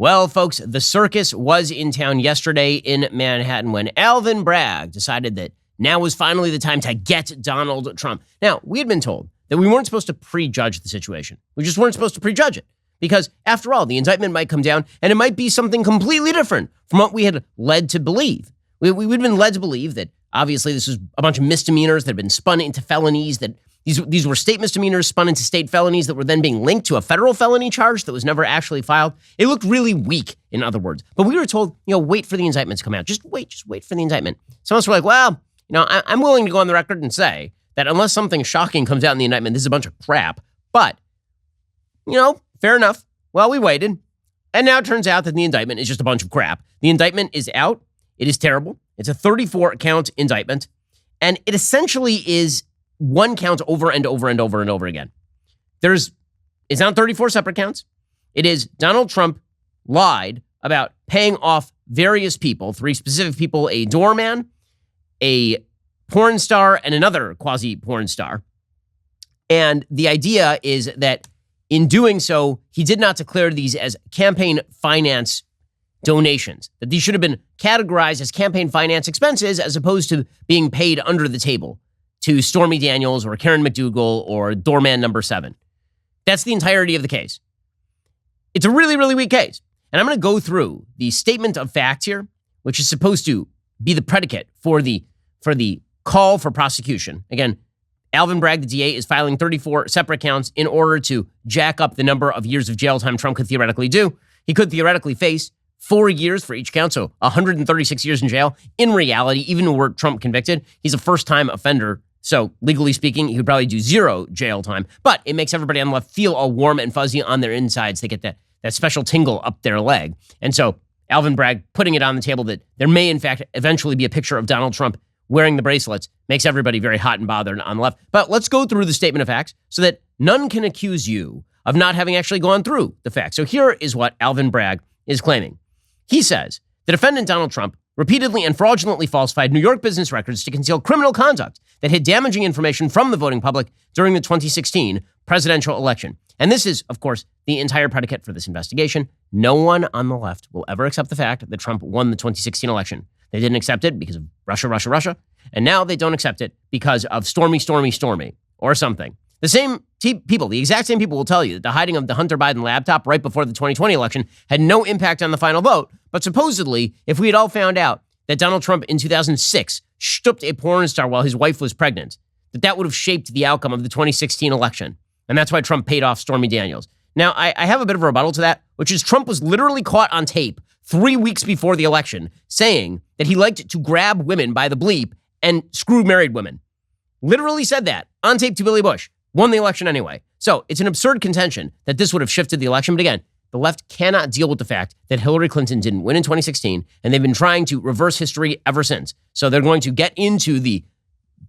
Well, folks, the circus was in town yesterday in Manhattan when Alvin Bragg decided that now was finally the time to get Donald Trump. Now, we had been told that we weren't supposed to prejudge the situation. We just weren't supposed to prejudge it because, after all, the indictment might come down and it might be something completely different from what we had led to believe. We'd been led to believe that, obviously, this was a bunch of misdemeanors that had been spun into felonies, that these were state misdemeanors spun into state felonies that were then being linked to a federal felony charge that was never actually filed. It looked really weak, in other words. But we were told, wait for the indictment to come out. Just wait for the indictment. Some of us were like, well, I'm willing to go on the record and say that unless something shocking comes out in the indictment, this is a bunch of crap. But, fair enough. Well, we waited. And now it turns out that the indictment is just a bunch of crap. The indictment is out. It is terrible. It's a 34-count indictment. And it essentially is one count over and over and over and over again. It's not 34 separate counts. It is Donald Trump lied about paying off various people, 3 specific people, a doorman, a porn star, and another quasi-porn star. And the idea is that in doing so, he did not declare these as campaign finance donations, that these should have been categorized as campaign finance expenses as opposed to being paid under the table to Stormy Daniels or Karen McDougal or doorman number 7. That's the entirety of the case. It's a really, really weak case. And I'm going to go through the statement of facts here, which is supposed to be the predicate for the call for prosecution. Again, Alvin Bragg, the DA, is filing 34 separate counts in order to jack up the number of years of jail time Trump could theoretically do. He could theoretically face 4 years for each count, so 136 years in jail. In reality, even were Trump convicted, he's a first-time offender. So legally speaking, he would probably do 0 jail time. But it makes everybody on the left feel all warm and fuzzy on their insides. They get that special tingle up their leg. And so Alvin Bragg putting it on the table that there may, in fact, eventually be a picture of Donald Trump wearing the bracelets makes everybody very hot and bothered on the left. But let's go through the statement of facts so that none can accuse you of not having actually gone through the facts. So here is what Alvin Bragg is claiming. He says, the defendant Donald Trump repeatedly and fraudulently falsified New York business records to conceal criminal conduct that hid damaging information from the voting public during the 2016 presidential election. And this is, of course, the entire predicate for this investigation. No one on the left will ever accept the fact that Trump won the 2016 election. They didn't accept it because of Russia. And now they don't accept it because of Stormy, or something. The same people, the exact same people will tell you that the hiding of the Hunter Biden laptop right before the 2020 election had no impact on the final vote. But supposedly, if we had all found out that Donald Trump in 2006 stooped a porn star while his wife was pregnant, that would have shaped the outcome of the 2016 election. And that's why Trump paid off Stormy Daniels. Now, I have a bit of a rebuttal to that, which is Trump was literally caught on tape 3 weeks before the election saying that he liked to grab women by the bleep and screw married women. Literally said that on tape to Billy Bush. Won the election anyway. So it's an absurd contention that this would have shifted the election. But again, the left cannot deal with the fact that Hillary Clinton didn't win in 2016, and they've been trying to reverse history ever since. So they're going to get into the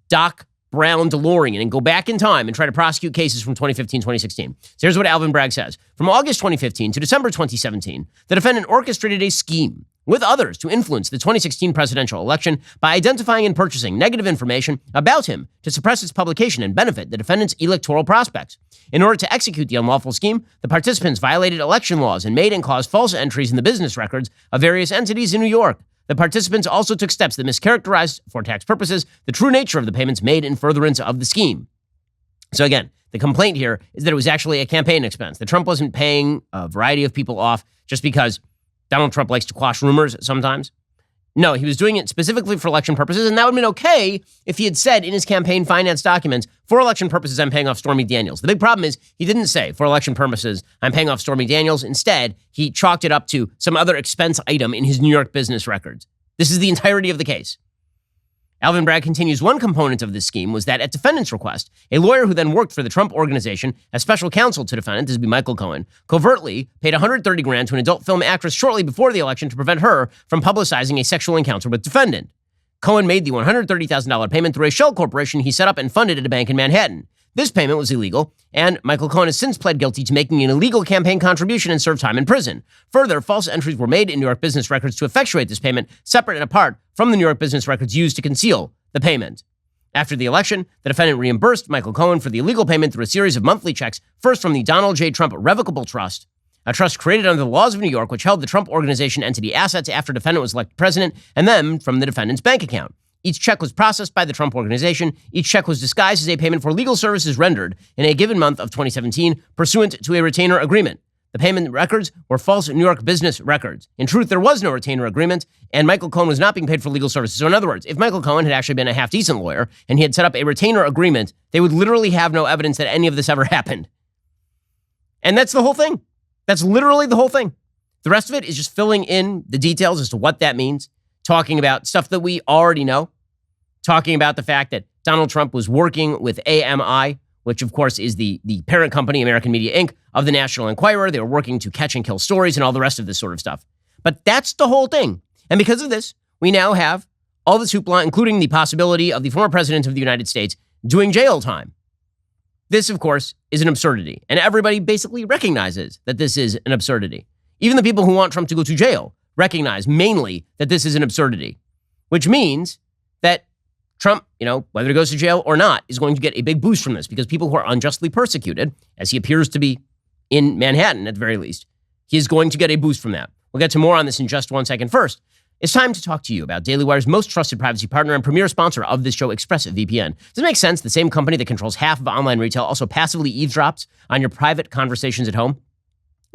Doc Brown DeLorean and go back in time and try to prosecute cases from 2015, 2016. So here's what Alvin Bragg says. From August 2015 to December 2017, the defendant orchestrated a scheme with others to influence the 2016 presidential election by identifying and purchasing negative information about him to suppress its publication and benefit the defendant's electoral prospects. In order to execute the unlawful scheme, the participants violated election laws and made and caused false entries in the business records of various entities in New York. The participants also took steps that mischaracterized, for tax purposes, the true nature of the payments made in furtherance of the scheme. So again, the complaint here is that it was actually a campaign expense, that Trump wasn't paying a variety of people off just because Donald Trump likes to quash rumors sometimes. No, he was doing it specifically for election purposes, and that would have been okay if he had said in his campaign finance documents, for election purposes, I'm paying off Stormy Daniels. The big problem is he didn't say, for election purposes, I'm paying off Stormy Daniels. Instead, he chalked it up to some other expense item in his New York business records. This is the entirety of the case. Alvin Bragg continues, one component of this scheme was that at defendant's request, a lawyer who then worked for the Trump organization as special counsel to defendant, this would be Michael Cohen, covertly paid $130,000 to an adult film actress shortly before the election to prevent her from publicizing a sexual encounter with defendant. Cohen made the $130,000 payment through a shell corporation he set up and funded at a bank in Manhattan. This payment was illegal, and Michael Cohen has since pled guilty to making an illegal campaign contribution and served time in prison. Further, false entries were made in New York business records to effectuate this payment, separate and apart from the New York business records used to conceal the payment. After the election, the defendant reimbursed Michael Cohen for the illegal payment through a series of monthly checks, first from the Donald J. Trump Revocable Trust, a trust created under the laws of New York, which held the Trump Organization entity assets after defendant was elected president, and then from the defendant's bank account. Each check was processed by the Trump Organization. Each check was disguised as a payment for legal services rendered in a given month of 2017 pursuant to a retainer agreement. The payment records were false New York business records. In truth, there was no retainer agreement, and Michael Cohen was not being paid for legal services. So in other words, if Michael Cohen had actually been a half-decent lawyer and he had set up a retainer agreement, they would literally have no evidence that any of this ever happened. And that's the whole thing. That's literally the whole thing. The rest of it is just filling in the details as to what that means, talking about stuff that we already know, talking about the fact that Donald Trump was working with AMI, which of course is the parent company, American Media Inc., of the National Enquirer. They were working to catch and kill stories and all the rest of this sort of stuff. But that's the whole thing. And because of this, we now have all this hoopla, including the possibility of the former president of the United States doing jail time. This, of course, is an absurdity. And everybody basically recognizes that this is an absurdity. Even the people who want Trump to go to jail recognize mainly that this is an absurdity, which means that Trump, whether he goes to jail or not, is going to get a big boost from this because people who are unjustly persecuted, as he appears to be in Manhattan at the very least, he is going to get a boost from that. We'll get to more on this in just 1 second. First, it's time to talk to you about DailyWire's most trusted privacy partner and premier sponsor of this show, ExpressVPN. Does it make sense? The same company that controls half of online retail also passively eavesdrops on your private conversations at home?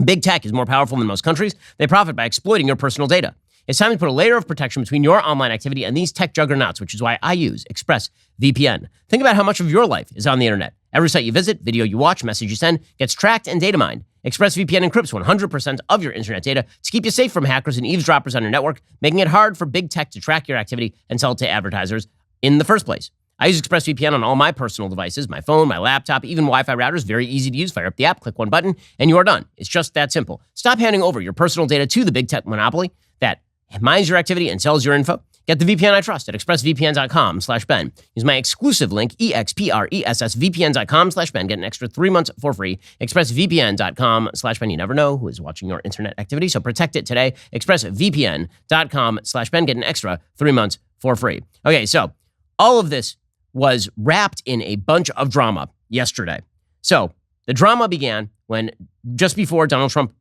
Big tech is more powerful than most countries. They profit by exploiting your personal data. It's time to put a layer of protection between your online activity and these tech juggernauts, which is why I use ExpressVPN. Think about how much of your life is on the internet. Every site you visit, video you watch, message you send gets tracked and data mined. ExpressVPN encrypts 100% of your internet data to keep you safe from hackers and eavesdroppers on your network, making it hard for big tech to track your activity and sell it to advertisers in the first place. I use ExpressVPN on all my personal devices, my phone, my laptop, even Wi-Fi routers. Very easy to use. Fire up the app, click one button, and you are done. It's just that simple. Stop handing over your personal data to the big tech monopoly that mines your activity and sells your info. Get the VPN I trust at expressvpn.com/Ben. Use my exclusive link, expressvpn.com/Ben. Get an extra 3 months for free. expressvpn.com/Ben. You never know who is watching your internet activity, so protect it today. expressvpn.com/Ben. Get an extra 3 months for free. Okay, so all of this was wrapped in a bunch of drama yesterday. So the drama began when just before Donald Trump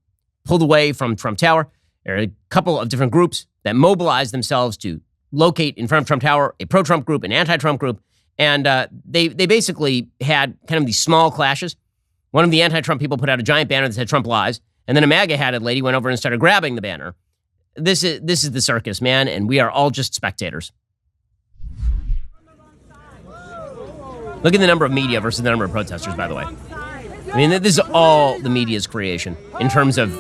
pulled away from Trump Tower, there are a couple of different groups that mobilized themselves to locate in front of Trump Tower, a pro-Trump group, an anti-Trump group, and they basically had kind of these small clashes. One of the anti-Trump people put out a giant banner that said Trump lies, and then a MAGA-hatted lady went over and started grabbing the banner. This is the circus, man, and we are all just spectators. Look at the number of media versus the number of protesters, by the way. I mean, this is all the media's creation in terms of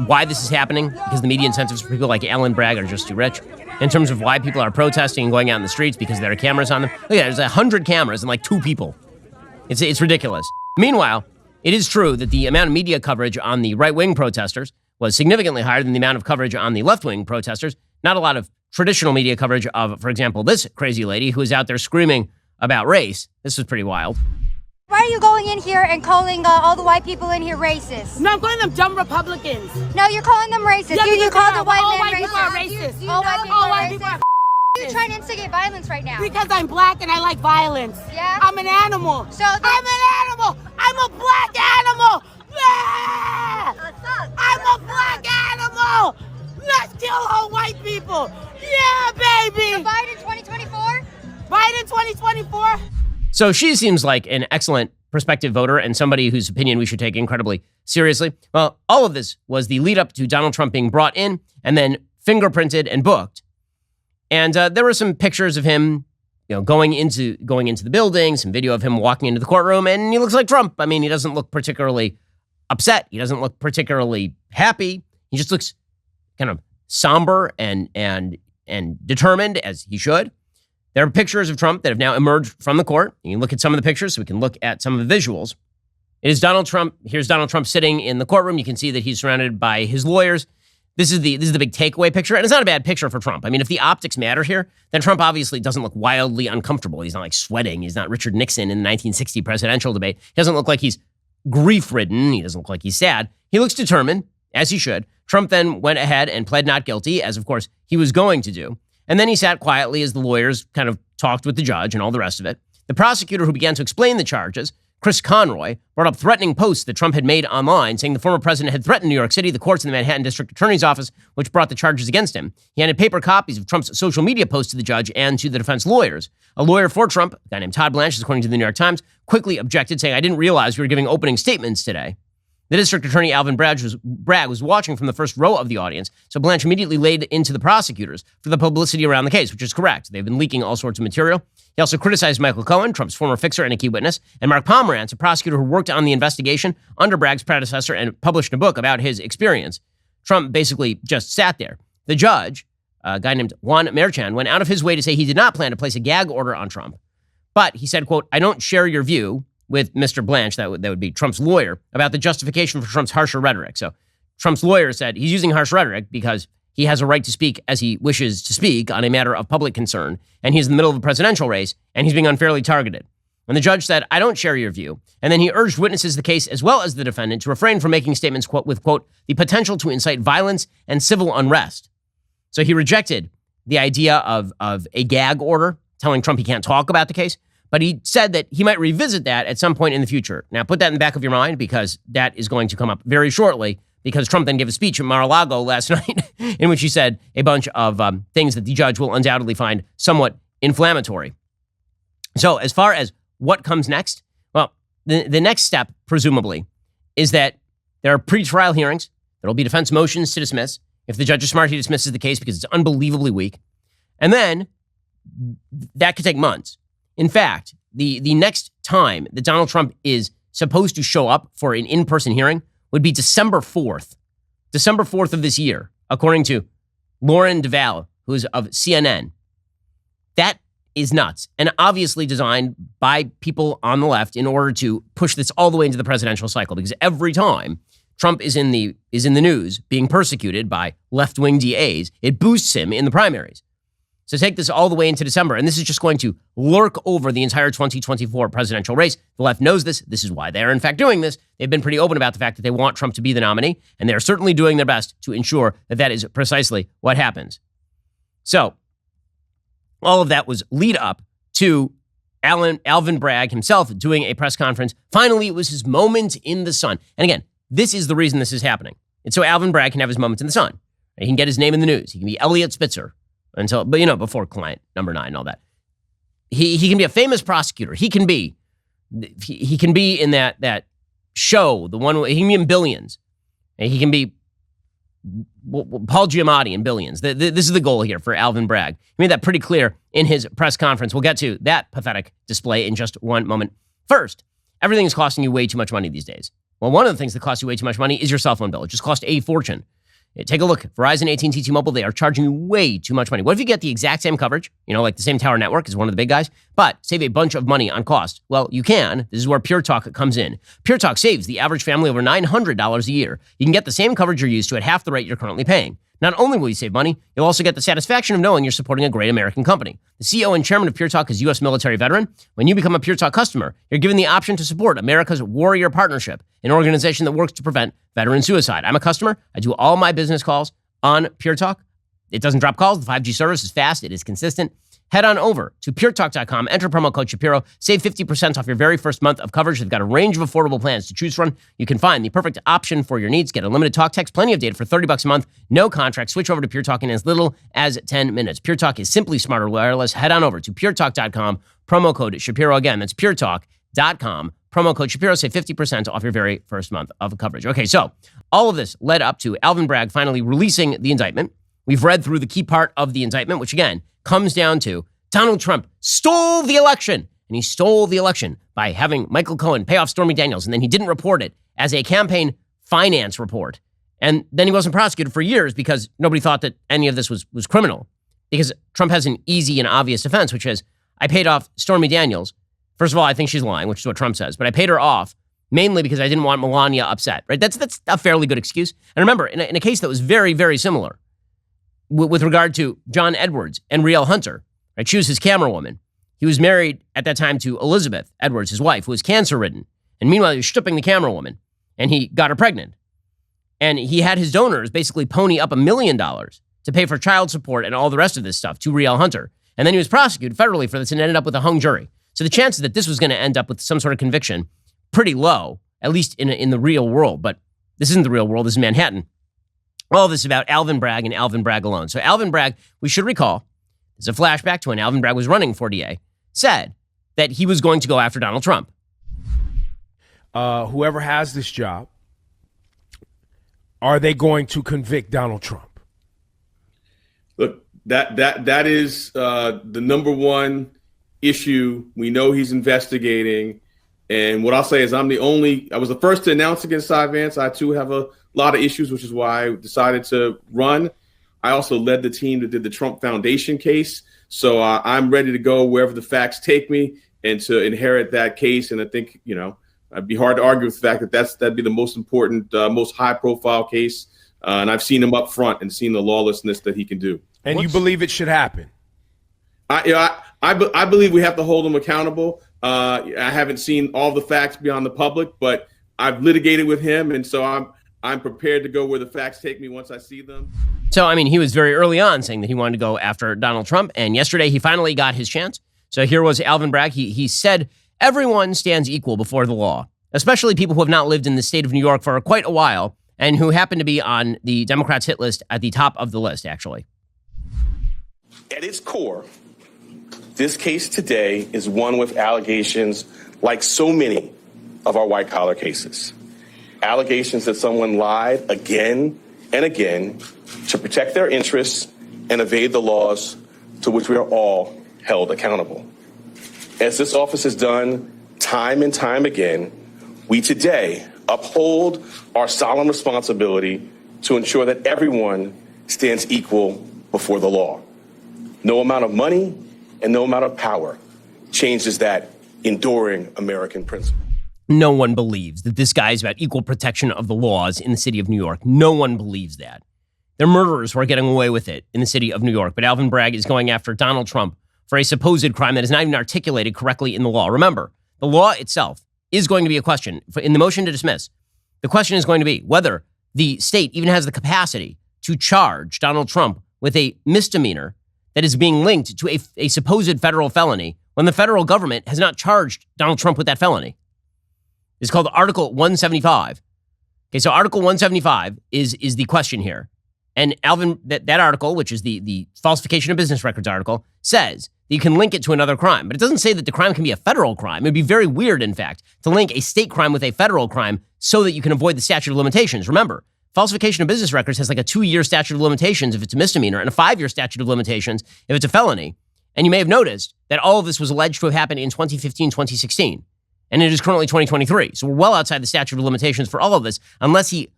why this is happening, because the media incentives for people like Alvin Bragg are just too rich. In terms of why people are protesting and going out in the streets because there are cameras on them. Look at that, there's 100 cameras and like 2 people. It's ridiculous. Meanwhile, it is true that the amount of media coverage on the right-wing protesters was significantly higher than the amount of coverage on the left-wing protesters. Not a lot of traditional media coverage of, for example, this crazy lady who is out there screaming about race. This was pretty wild. Why are you going in here and calling all the white people in here racist? No, I'm calling them dumb Republicans. No, you're calling them racist. Yeah, you call the white all men white people are racist. racist. All white people are racist. You're trying to instigate violence right now. Because I'm black and I like violence. Yeah? I'm an animal. I'm an animal. I'm a black animal. Yeah! I'm a black animal. Let's kill all white people. Yeah, baby. So Biden 2024? Biden 2024? So she seems like an excellent prospective voter and somebody whose opinion we should take incredibly seriously. Well, all of this was the lead up to Donald Trump being brought in and then fingerprinted and booked. And there were some pictures of him, going into the building, some video of him walking into the courtroom, and he looks like Trump. I mean, he doesn't look particularly upset. He doesn't look particularly happy. He just looks kind of somber and determined, as he should. There are pictures of Trump that have now emerged from the court. You can look at some of the pictures so we can look at some of the visuals. It is Donald Trump. Here's Donald Trump sitting in the courtroom. You can see that he's surrounded by his lawyers. This is the big takeaway picture, and it's not a bad picture for Trump. I mean, if the optics matter here, then Trump obviously doesn't look wildly uncomfortable. He's not like sweating. He's not Richard Nixon in the 1960 presidential debate. He doesn't look like he's grief-ridden. He doesn't look like he's sad. He looks determined, as he should. Trump then went ahead and pled not guilty, as of course he was going to do. And then he sat quietly as the lawyers kind of talked with the judge and all the rest of it. The prosecutor, who began to explain the charges, Chris Conroy, brought up threatening posts that Trump had made online, saying the former president had threatened New York City, the courts, and the Manhattan District Attorney's Office, which brought the charges against him. He handed paper copies of Trump's social media posts to the judge and to the defense lawyers. A lawyer for Trump, a guy named Todd Blanche, according to the New York Times, quickly objected, saying, "I didn't realize we were giving opening statements today." The district attorney, Alvin Bragg, was watching from the first row of the audience, so Blanche immediately laid into the prosecutors for the publicity around the case, which is correct. They've been leaking all sorts of material. He also criticized Michael Cohen, Trump's former fixer and a key witness, and Mark Pomerantz, a prosecutor who worked on the investigation under Bragg's predecessor and published a book about his experience. Trump basically just sat there. The judge, a guy named Juan Merchan, went out of his way to say he did not plan to place a gag order on Trump. But he said, quote, "I don't share your view," with Mr. Blanche, that would be Trump's lawyer, about the justification for Trump's harsher rhetoric. So Trump's lawyer said he's using harsh rhetoric because he has a right to speak as he wishes to speak on a matter of public concern, and he's in the middle of a presidential race, and he's being unfairly targeted. And the judge said, "I don't share your view." And then he urged witnesses of the case, as well as the defendant, to refrain from making statements, quote, with, quote, "the potential to incite violence and civil unrest." So he rejected the idea of a gag order, telling Trump he can't talk about the case. But he said that he might revisit that at some point in the future. Now, put that in the back of your mind, because that is going to come up very shortly, because Trump then gave a speech at Mar-A-Lago last night in which he said a bunch of things that the judge will undoubtedly find somewhat inflammatory. So as far as what comes next, well, the next step, presumably, is that there are pretrial hearings. There will be defense motions to dismiss. If the judge is smart, he dismisses the case because it's unbelievably weak. And then that could take months. In fact, the next time that Donald Trump is supposed to show up for an in-person hearing would be December 4th of this year, according to Lauren Duvall, who's of CNN. That is nuts, and obviously designed by people on the left in order to push this all the way into the presidential cycle, because every time Trump is in the news being persecuted by left-wing DAs, it boosts him in the primaries. So take this all the way into December, and this is just going to lurk over the entire 2024 presidential race. The left knows this. This is why they're, in fact, doing this. They've been pretty open about the fact that they want Trump to be the nominee, and they're certainly doing their best to ensure that that is precisely what happens. So all of that was lead up to Alvin Bragg himself doing a press conference. Finally, it was his moment in the sun. And again, this is the reason this is happening. It's so Alvin Bragg can have his moments in the sun. He can get his name in the news. He can be Elliot Spitzer. Before client number 9 and all that. He can be a famous prosecutor. He can be in that show, the one, he can be in Billions. He can be Paul Giamatti in Billions. This is the goal here for Alvin Bragg. He made that pretty clear in his press conference. We'll get to that pathetic display in just one moment. First, everything is costing you way too much money these days. Well, one of the things that costs you way too much money is your cell phone bill. It just costs a fortune. Take a look. Verizon, AT&T, T-Mobile, they are charging you way too much money. What if you get the exact same coverage, like the same tower network as one of the big guys, but save a bunch of money on cost? Well, you can. This is where Pure Talk comes in. Pure Talk saves the average family over $900 a year. You can get the same coverage you're used to at half the rate you're currently paying. Not only will you save money, you'll also get the satisfaction of knowing you're supporting a great American company. The CEO and chairman of Pure Talk is U.S. military veteran. When you become a Pure Talk customer, you're given the option to support America's Warrior Partnership, an organization that works to prevent veteran suicide. I'm a customer. I do all my business calls on Pure Talk. It doesn't drop calls. The 5G service is fast. It is consistent. Head on over to puretalk.com, enter promo code Shapiro, save 50% off your very first month of coverage. They've got a range of affordable plans to choose from. You can find the perfect option for your needs. Get unlimited talk, text, plenty of data for $30 a month. No contract. Switch over to Pure Talk in as little as 10 minutes. Pure Talk is simply smarter wireless. Head on over to puretalk.com, promo code Shapiro. Again, that's puretalk.com, promo code Shapiro. Save 50% off your very first month of coverage. Okay, so all of this led up to Alvin Bragg finally releasing the indictment. We've read through the key part of the indictment, which again comes down to Donald Trump stole the election. And he stole the election by having Michael Cohen pay off Stormy Daniels. And then he didn't report it as a campaign finance report. And then he wasn't prosecuted for years because nobody thought that any of this was criminal. Because Trump has an easy and obvious defense, which is, I paid off Stormy Daniels. First of all, I think she's lying, which is what Trump says. But I paid her off mainly because I didn't want Melania upset. Right? That's a fairly good excuse. And remember, in a case that was very, very similar with regard to John Edwards and Rielle Hunter, right? She was his camera woman. He was married at that time to Elizabeth Edwards, his wife, who was cancer-ridden. And meanwhile, he was stripping the camera woman, and he got her pregnant. And he had his donors basically pony up $1 million to pay for child support and all the rest of this stuff to Rielle Hunter. And then he was prosecuted federally for this and ended up with a hung jury. So the chances that this was going to end up with some sort of conviction pretty low, at least in the real world. But this isn't the real world. This is Manhattan. All of this is about Alvin Bragg and Alvin Bragg alone. So Alvin Bragg, we should recall, it's a flashback to when Alvin Bragg was running for DA, said that he was going to go after Donald Trump. Whoever has this job, are they going to convict Donald Trump? Look, that is the number one issue. We know he's investigating. And what I'll say is I was the first to announce against Cy Vance. I, too, have a lot of issues, which is why I decided to run. I also led the team that did the Trump Foundation case. So I'm ready to go wherever the facts take me and to inherit that case. And I think, it'd be hard to argue with the fact that that'd be the most important, most high-profile case. And I've seen him up front and seen the lawlessness that he can do. And you believe it should happen? I believe we have to hold him accountable. I haven't seen all the facts beyond the public, but I've litigated with him, and so I'm prepared to go where the facts take me once I see them. So, he was very early on saying that he wanted to go after Donald Trump, and yesterday he finally got his chance. So here was Alvin Bragg. He said everyone stands equal before the law, especially people who have not lived in the state of New York for quite a while and who happen to be on the Democrats' hit list at the top of the list, actually. At its core, this case today is one with allegations like so many of our white-collar cases. Allegations that someone lied again and again to protect their interests and evade the laws to which we are all held accountable. As this office has done time and time again, we today uphold our solemn responsibility to ensure that everyone stands equal before the law. No amount of money and no amount of power changes that enduring American principle. No one believes that this guy is about equal protection of the laws in the city of New York. No one believes that. They're murderers who are getting away with it in the city of New York. But Alvin Bragg is going after Donald Trump for a supposed crime that is not even articulated correctly in the law. Remember, the law itself is going to be a question. In the motion to dismiss, the question is going to be whether the state even has the capacity to charge Donald Trump with a misdemeanor that is being linked to a supposed federal felony when the federal government has not charged Donald Trump with that felony. It's called Article 175. Okay, so Article 175 is the question here. And Alvin, that article, which is the falsification of business records article, says that you can link it to another crime. But it doesn't say that the crime can be a federal crime. It'd be very weird, in fact, to link a state crime with a federal crime so that you can avoid the statute of limitations. Remember, falsification of business records has like a 2-year statute of limitations if it's a misdemeanor and a 5-year statute of limitations if it's a felony. And you may have noticed that all of this was alleged to have happened in 2015, 2016. And it is currently 2023. So we're well outside the statute of limitations for all of this, unless he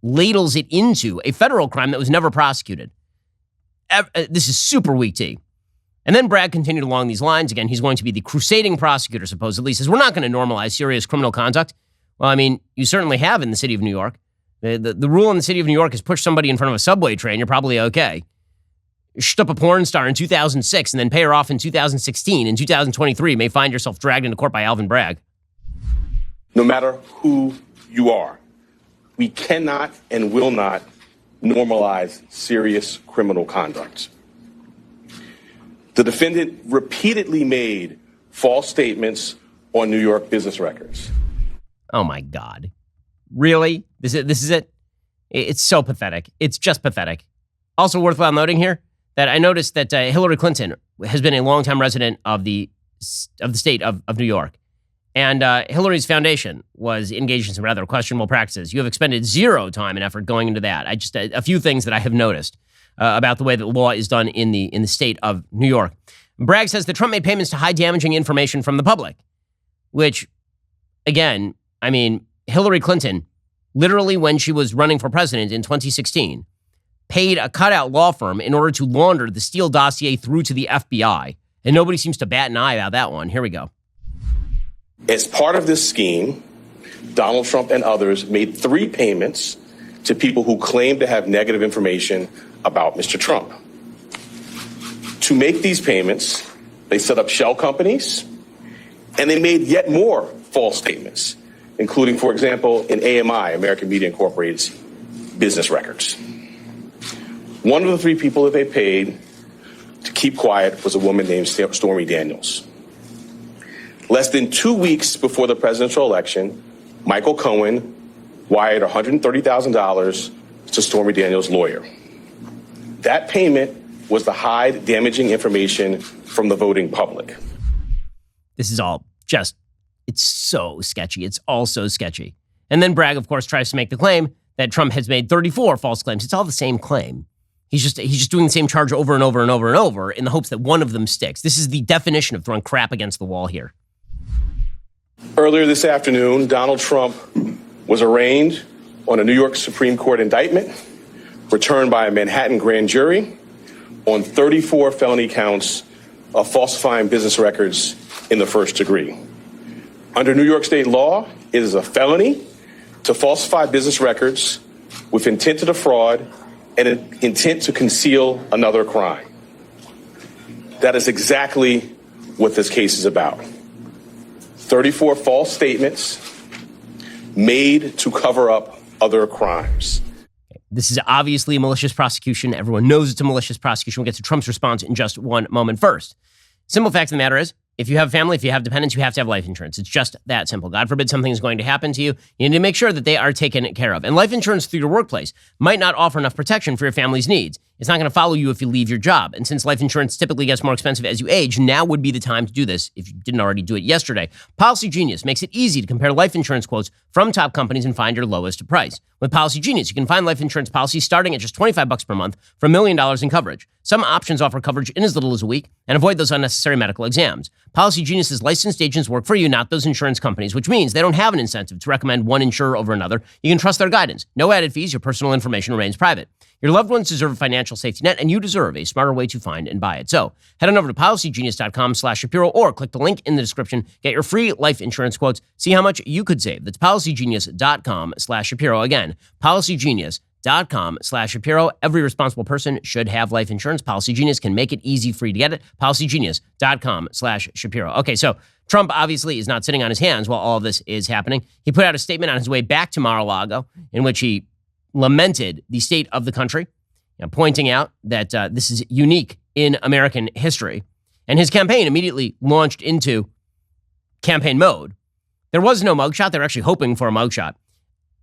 ladles it into a federal crime that was never prosecuted. This is super weak tea. And then Bragg continued along these lines. Again, he's going to be the crusading prosecutor, supposedly. He says, we're not going to normalize serious criminal conduct. Well, you certainly have in the city of New York. The rule in the city of New York is push somebody in front of a subway train, you're probably okay. Shoot up a porn star in 2006 and then pay her off in 2016. In 2023, you may find yourself dragged into court by Alvin Bragg. No matter who you are, we cannot and will not normalize serious criminal conduct. The defendant repeatedly made false statements on New York business records. Oh my God. Really? This is it? It's so pathetic. It's just pathetic. Also worthwhile noting here that I noticed that Hillary Clinton has been a longtime resident of the state of New York. And Hillary's foundation was engaged in some rather questionable practices. You have expended zero time and effort going into that. A few things that I have noticed about the way that law is done in the state of New York. Bragg says that Trump made payments to hide damaging information from the public, which, again, Hillary Clinton, literally when she was running for president in 2016, paid a cutout law firm in order to launder the Steele dossier through to the FBI. And nobody seems to bat an eye about that one. Here we go. As part of this scheme, Donald Trump and others made 3 payments to people who claimed to have negative information about Mr. Trump. To make these payments, they set up shell companies, and they made yet more false statements, including, for example, in AMI, American Media Incorporated's business records. One of the 3 people that they paid to keep quiet was a woman named Stormy Daniels. Less than 2 weeks before the presidential election, Michael Cohen wired $130,000 to Stormy Daniels' lawyer. That payment was to hide damaging information from the voting public. This is all just, it's so sketchy. It's all so sketchy. And then Bragg, of course, tries to make the claim that Trump has made 34 false claims. It's all the same claim. He's just doing the same charge over and over and over and over in the hopes that one of them sticks. This is the definition of throwing crap against the wall here. Earlier this afternoon, Donald Trump was arraigned on a New York Supreme Court indictment returned by a Manhattan grand jury on 34 felony counts of falsifying business records in the first degree. Under New York state law, it is a felony to falsify business records with intent to defraud and an intent to conceal another crime. That is exactly what this case is about. 34 false statements made to cover up other crimes. This is obviously a malicious prosecution. Everyone knows it's a malicious prosecution. We'll get to Trump's response in just one moment. First, simple fact of the matter is, if you have a family, if you have dependents, you have to have life insurance. It's just that simple. God forbid something is going to happen to you. You need to make sure that they are taken care of. And life insurance through your workplace might not offer enough protection for your family's needs. It's not going to follow you if you leave your job. And since life insurance typically gets more expensive as you age, now would be the time to do this if you didn't already do it yesterday. Policy Genius makes it easy to compare life insurance quotes from top companies and find your lowest price. With Policy Genius, you can find life insurance policies starting at just $25 per month for $1 million in coverage. Some options offer coverage in as little as a week and avoid those unnecessary medical exams. Policy Genius's licensed agents work for you, not those insurance companies, which means they don't have an incentive to recommend one insurer over another. You can trust their guidance. No added fees. Your personal information remains private. Your loved ones deserve a financial safety net, and you deserve a smarter way to find and buy it. So head on over to policygenius.com/Shapiro or click the link in the description. Get your free life insurance quotes. See how much you could save. That's policygenius.com/Shapiro. Again, policygenius.com/Shapiro. Every responsible person should have life insurance. Policy Genius can make it easy for you to get it. policygenius.com/Shapiro. Okay, so Trump obviously is not sitting on his hands while all of this is happening. He put out a statement on his way back to Mar-A-Lago in which he lamented the state of the country, pointing out that this is unique in American history. And his campaign immediately launched into campaign mode. There was no mugshot. They were actually hoping for a mugshot.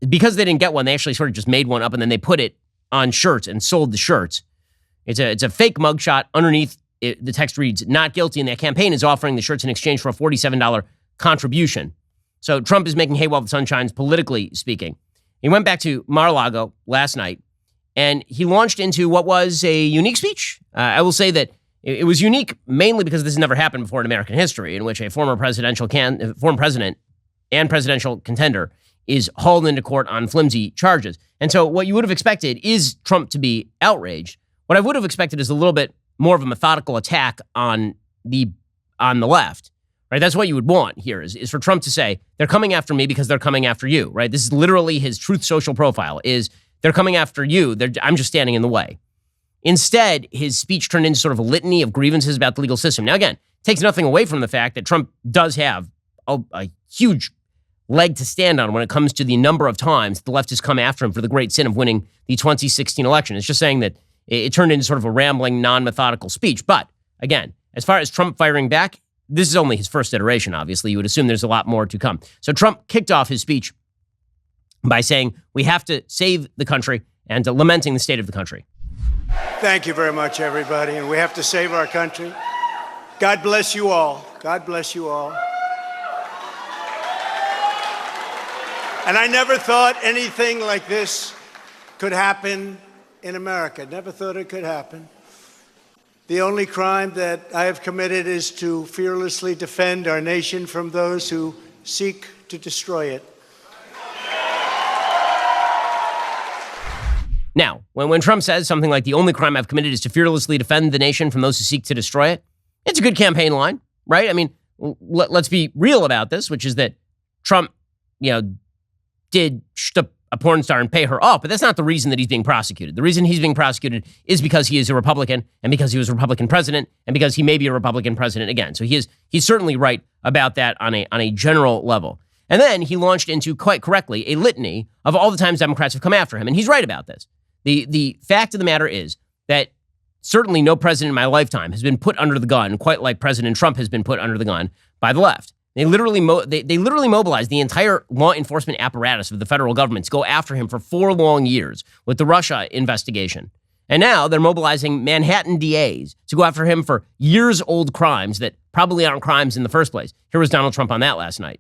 Because they didn't get one, they actually sort of just made one up and then they put it on shirts and sold the shirts. It's a fake mugshot. Underneath it, the text reads, "Not guilty," and that campaign is offering the shirts in exchange for a $47 contribution. So Trump is making hay while the sun shines, politically speaking. He went back to Mar-a-Lago last night, and he launched into what was a unique speech. I will say that it was unique mainly because this has never happened before in American history, in which a former president and presidential contender is hauled into court on flimsy charges. And so what you would have expected is Trump to be outraged. What I would have expected is a little bit more of a methodical attack on the left. Right, that's what you would want here is for Trump to say, they're coming after me because they're coming after you, right? This is literally his Truth Social profile is they're coming after you. I'm just standing in the way. Instead, his speech turned into sort of a litany of grievances about the legal system. Now, again, takes nothing away from the fact that Trump does have a huge leg to stand on when it comes to the number of times the left has come after him for the great sin of winning the 2016 election. It's just saying that it turned into sort of a rambling, non-methodical speech. But again, as far as Trump firing back, this is only his first iteration, obviously. You would assume there's a lot more to come. So Trump kicked off his speech by saying, we have to save the country and lamenting the state of the country. Thank you very much, everybody. And we have to save our country. God bless you all. God bless you all. And I never thought anything like this could happen in America. Never thought it could happen. The only crime that I have committed is to fearlessly defend our nation from those who seek to destroy it. Now, when Trump says something like the only crime I've committed is to fearlessly defend the nation from those who seek to destroy it, it's a good campaign line, right? I mean, let's be real about this, which is that Trump, did a porn star and pay her off, but that's not the reason that he's being prosecuted. The reason he's being prosecuted is because he is a Republican and because he was a Republican president and because he may be a Republican president again. So he's certainly right about that on a general level. And then he launched into, quite correctly, a litany of all the times Democrats have come after him. And he's right about this. The fact of the matter is that certainly no president in my lifetime has been put under the gun quite like President Trump has been put under the gun by the left. They literally mobilized the entire law enforcement apparatus of the federal government to go after him for 4 long years with the Russia investigation. And now they're mobilizing Manhattan DAs to go after him for years-old crimes that probably aren't crimes in the first place. Here was Donald Trump on that last night.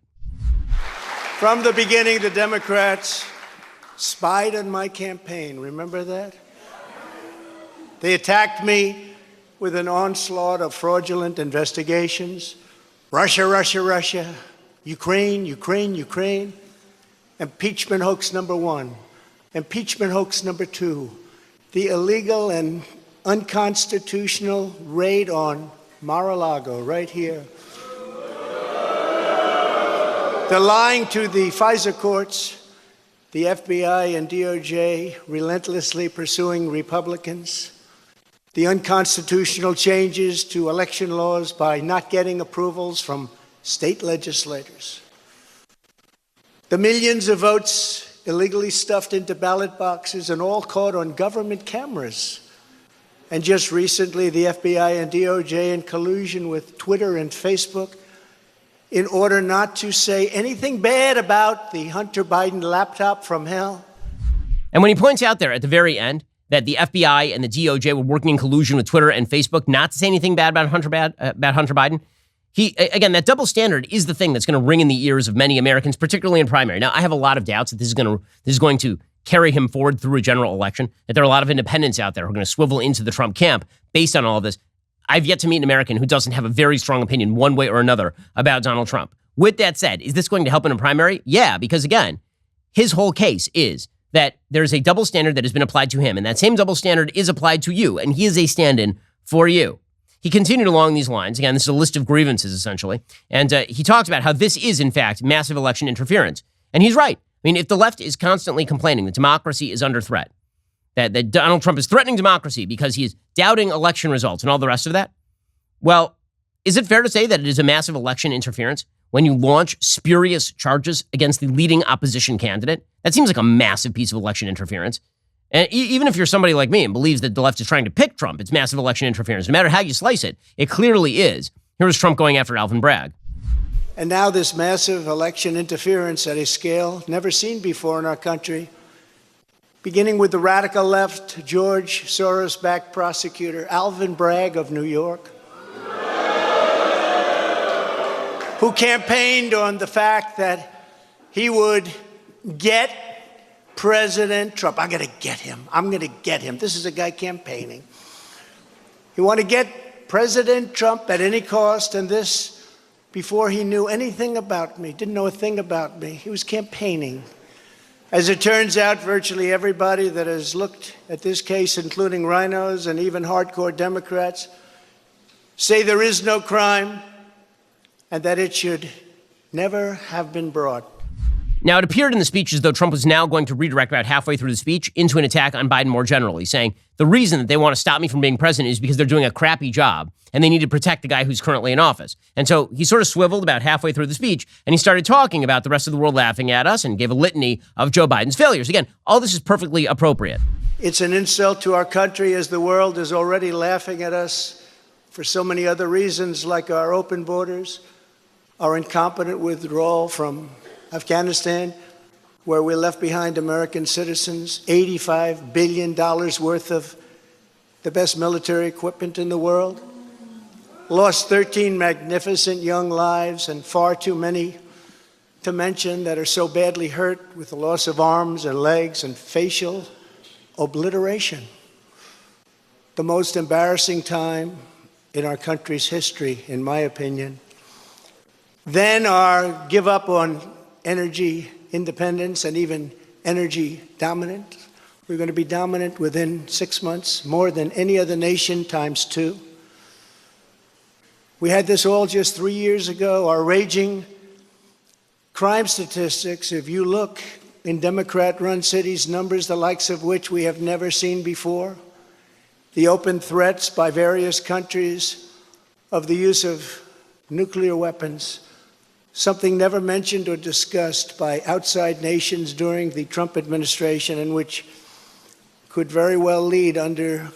From the beginning, the Democrats spied on my campaign. Remember that? They attacked me with an onslaught of fraudulent investigations. Russia, Russia, Russia. Ukraine, Ukraine, Ukraine. Impeachment hoax number 1. Impeachment hoax number 2. The illegal and unconstitutional raid on Mar-A-Lago, right here. They're lying to the FISA courts, the FBI and DOJ relentlessly pursuing Republicans, the unconstitutional changes to election laws by not getting approvals from state legislators, the millions of votes illegally stuffed into ballot boxes and all caught on government cameras. And just recently, the FBI and DOJ in collusion with Twitter and Facebook in order not to say anything bad about the Hunter Biden laptop from hell. And when he points out there at the very end that the FBI and the DOJ were working in collusion with Twitter and Facebook not to say anything bad about Hunter Biden, again, that double standard is the thing that's going to ring in the ears of many Americans, particularly in primary. Now, I have a lot of doubts that this is going to carry him forward through a general election, that there are a lot of independents out there who are going to swivel into the Trump camp based on all of this. I've yet to meet an American who doesn't have a very strong opinion one way or another about Donald Trump. With that said, is this going to help in a primary? Yeah, because again, his whole case is that there's a double standard that has been applied to him, and that same double standard is applied to you, and he is a stand-in for you. He continued along these lines. Again, this is a list of grievances, essentially. And he talked about how this is, in fact, massive election interference. And he's right. I mean, if the left is constantly complaining that democracy is under threat, that Donald Trump is threatening democracy because he is doubting election results and all the rest of that, well, is it fair to say that it is a massive election interference when you launch spurious charges against the leading opposition candidate? That seems like a massive piece of election interference. And even if you're somebody like me and believes that the left is trying to pick Trump, it's massive election interference. No matter how you slice it, it clearly is. Here was Trump going after Alvin Bragg. And now this massive election interference at a scale never seen before in our country, beginning with the radical left, George Soros-backed prosecutor Alvin Bragg of New York, who campaigned on the fact that he would get President Trump. I'm going to get him. I'm going to get him. This is a guy campaigning. He wanted to get President Trump at any cost, and this before he knew anything about me, didn't know a thing about me. He was campaigning. As it turns out, virtually everybody that has looked at this case, including rhinos and even hardcore Democrats, say there is no crime and that it should never have been brought. Now, it appeared in the speech as though Trump was now going to redirect about halfway through the speech into an attack on Biden more generally, saying the reason that they want to stop me from being president is because they're doing a crappy job and they need to protect the guy who's currently in office. And so he sort of swiveled about halfway through the speech and he started talking about the rest of the world laughing at us and gave a litany of Joe Biden's failures. Again, all this is perfectly appropriate. It's an insult to our country as the world is already laughing at us for so many other reasons, like our open borders, our incompetent withdrawal from Afghanistan, where we left behind American citizens, $85 billion worth of the best military equipment in the world, lost 13 magnificent young lives, and far too many to mention that are so badly hurt with the loss of arms and legs and facial obliteration. The most embarrassing time in our country's history, in my opinion. Then our give up on energy independence and even energy dominance. We're going to be dominant within 6 months, more than any other nation times 2. We had this all just 3 years ago. Our raging crime statistics, if you look in Democrat-run cities, numbers the likes of which we have never seen before. The open threats by various countries of the use of nuclear weapons, something never mentioned or discussed by outside nations during the Trump administration, and which could very well lead under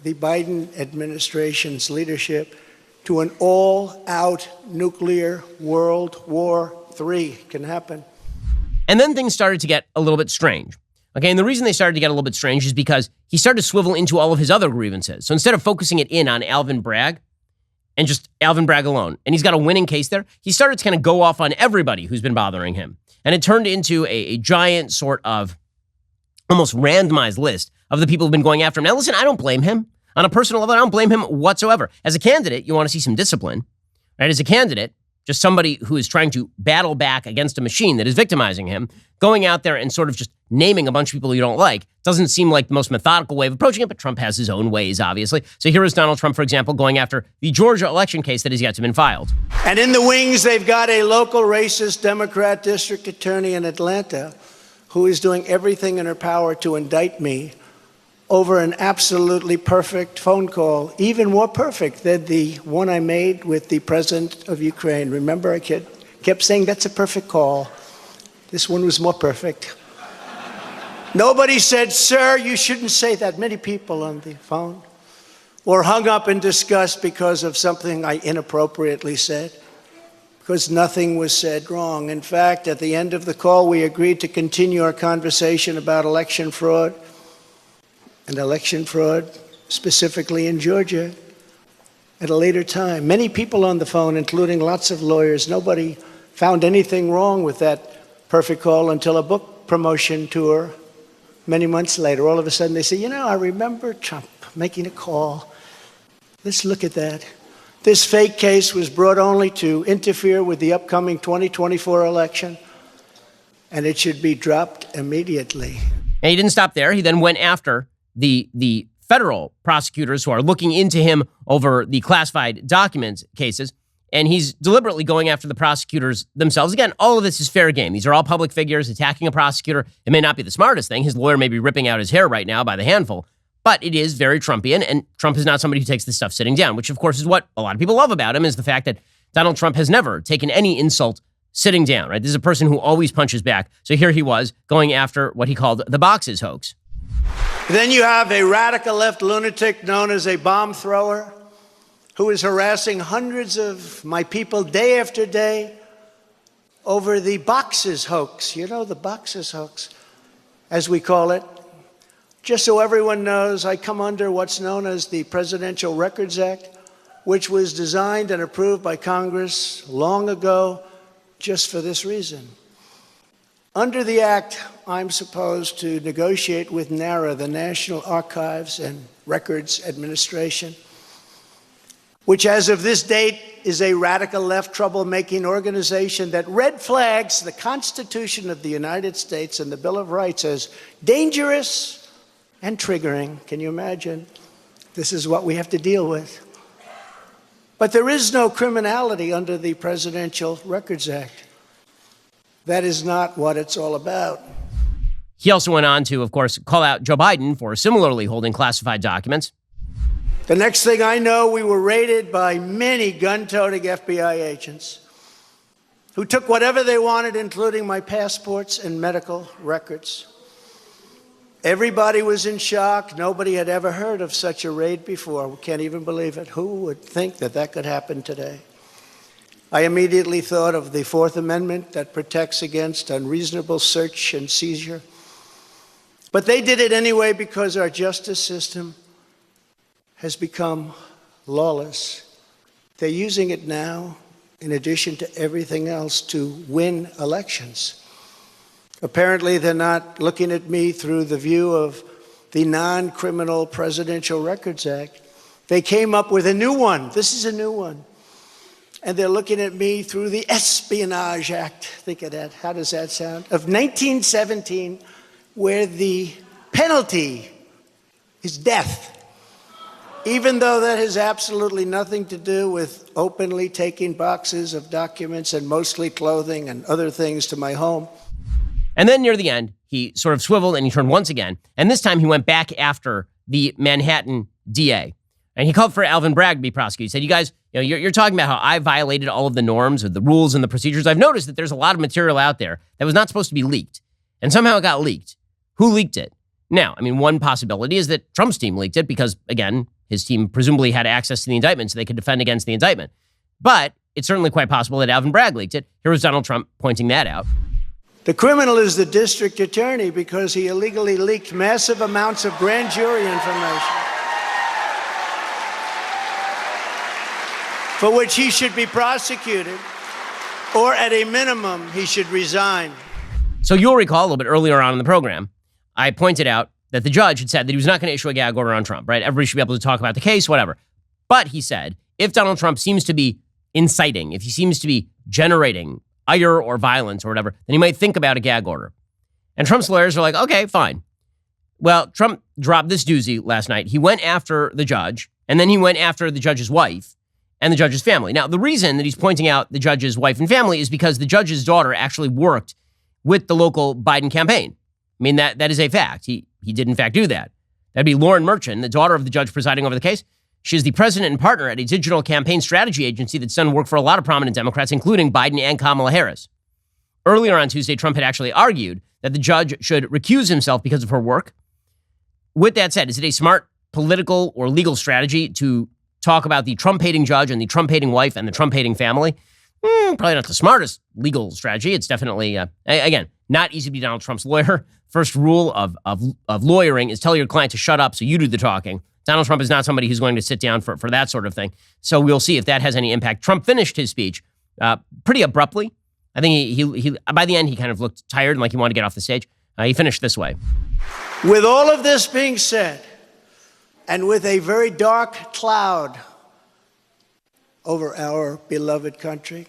the Biden administration's leadership to an all-out nuclear World War III can happen. And then things started to get a little bit strange. Okay, and the reason they started to get a little bit strange is because he started to swivel into all of his other grievances. So instead of focusing it in on Alvin Bragg and just Alvin Bragg alone, and he's got a winning case there, he started to kind of go off on everybody who's been bothering him. And it turned into a giant sort of almost randomized list of the people who've been going after him. Now, listen, I don't blame him. On a personal level, I don't blame him whatsoever. As a candidate, you want to see some discipline, right? As a candidate, just somebody who is trying to battle back against a machine that is victimizing him, going out there and sort of just naming a bunch of people you don't like doesn't seem like the most methodical way of approaching it, but Trump has his own ways, obviously. So here is Donald Trump, for example, going after the Georgia election case that has yet to been filed. And in the wings, they've got a local racist Democrat district attorney in Atlanta who is doing everything in her power to indict me over an absolutely perfect phone call, even more perfect than the one I made with the president of Ukraine. Remember, I kept saying, that's a perfect call. This one was more perfect. Nobody said, sir, you shouldn't say that. Many people on the phone were hung up in disgust because of something I inappropriately said, because nothing was said wrong. In fact, at the end of the call, we agreed to continue our conversation about election fraud, and election fraud, specifically in Georgia, at a later time. Many people on the phone, including lots of lawyers, nobody found anything wrong with that perfect call until a book promotion tour many months later. All of a sudden they say, I remember Trump making a call. Let's look at that. This fake case was brought only to interfere with the upcoming 2024 election, and it should be dropped immediately. And he didn't stop there. He then went after the federal prosecutors who are looking into him over the classified documents cases, and he's deliberately going after the prosecutors themselves. Again, all of this is fair game. These are all public figures attacking a prosecutor. It may not be the smartest thing. His lawyer may be ripping out his hair right now by the handful, but it is very Trumpian, and Trump is not somebody who takes this stuff sitting down, which of course is what a lot of people love about him, is the fact that Donald Trump has never taken any insult sitting down, right? This is a person who always punches back. So here he was going after what he called the boxes hoax. Then you have a radical left lunatic known as a bomb thrower who is harassing hundreds of my people day after day over the boxes hoax. The boxes hoax, as we call it. Just so everyone knows, I come under what's known as the Presidential Records Act, which was designed and approved by Congress long ago just for this reason. Under the Act, I'm supposed to negotiate with NARA, the National Archives and Records Administration, which as of this date is a radical left troublemaking organization that red flags the Constitution of the United States and the Bill of Rights as dangerous and triggering. Can you imagine? This is what we have to deal with. But there is no criminality under the Presidential Records Act. That is not what it's all about. He also went on to, of course, call out Joe Biden for similarly holding classified documents. The next thing I know, we were raided by many gun-toting FBI agents who took whatever they wanted, including my passports and medical records. Everybody was in shock. Nobody had ever heard of such a raid before. We can't even believe it. Who would think that that could happen today? I immediately thought of the Fourth Amendment that protects against unreasonable search and seizure. But they did it anyway because our justice system has become lawless. They're using it now, in addition to everything else, to win elections. Apparently, they're not looking at me through the view of the non-criminal Presidential Records Act. They came up with a new one. This is a new one. And they're looking at me through the Espionage Act. Think of that. How does that sound? Of 1917, where the penalty is death. Even though that has absolutely nothing to do with openly taking boxes of documents and mostly clothing and other things to my home. And then near the end, he sort of swiveled and he turned once again. And this time he went back after the Manhattan DA. And he called for Alvin Bragg to be prosecuted. He said, you guys, you're talking about how I violated all of the norms or the rules and the procedures. I've noticed that there's a lot of material out there that was not supposed to be leaked. And somehow it got leaked. Who leaked it? Now, I mean, one possibility is that Trump's team leaked it because, again, his team presumably had access to the indictment so they could defend against the indictment. But it's certainly quite possible that Alvin Bragg leaked it. Here was Donald Trump pointing that out. The criminal is the district attorney because he illegally leaked massive amounts of grand jury information for which he should be prosecuted, or at a minimum, he should resign. So you'll recall a little bit earlier on in the program, I pointed out that the judge had said that he was not going to issue a gag order on Trump, right? Everybody should be able to talk about the case, whatever. But he said, if Donald Trump seems to be inciting, if he seems to be generating ire or violence or whatever, then he might think about a gag order. And Trump's lawyers are like, okay, fine. Well, Trump dropped this doozy last night. He went after the judge, and then he went after the judge's wife and the judge's family. Now, the reason that he's pointing out the judge's wife and family is because the judge's daughter actually worked with the local Biden campaign. I mean, that is a fact. He did, in fact, do that. That'd be Lauren Merchant, the daughter of the judge presiding over the case. She's the president and partner at a digital campaign strategy agency that's done work for a lot of prominent Democrats, including Biden and Kamala Harris. Earlier on Tuesday, Trump had actually argued that the judge should recuse himself because of her work. With that said, is it a smart political or legal strategy to talk about the Trump-hating judge and the Trump-hating wife and the Trump-hating family? Probably not the smartest legal strategy. It's definitely, again, not easy to be Donald Trump's lawyer. First rule of lawyering is tell your client to shut up so you do the talking. Donald Trump is not somebody who's going to sit down for that sort of thing. So we'll see if that has any impact. Trump finished his speech pretty abruptly. I think he by the end, he kind of looked tired and like he wanted to get off the stage. He finished this way. With all of this being said, and with a very dark cloud over our beloved country,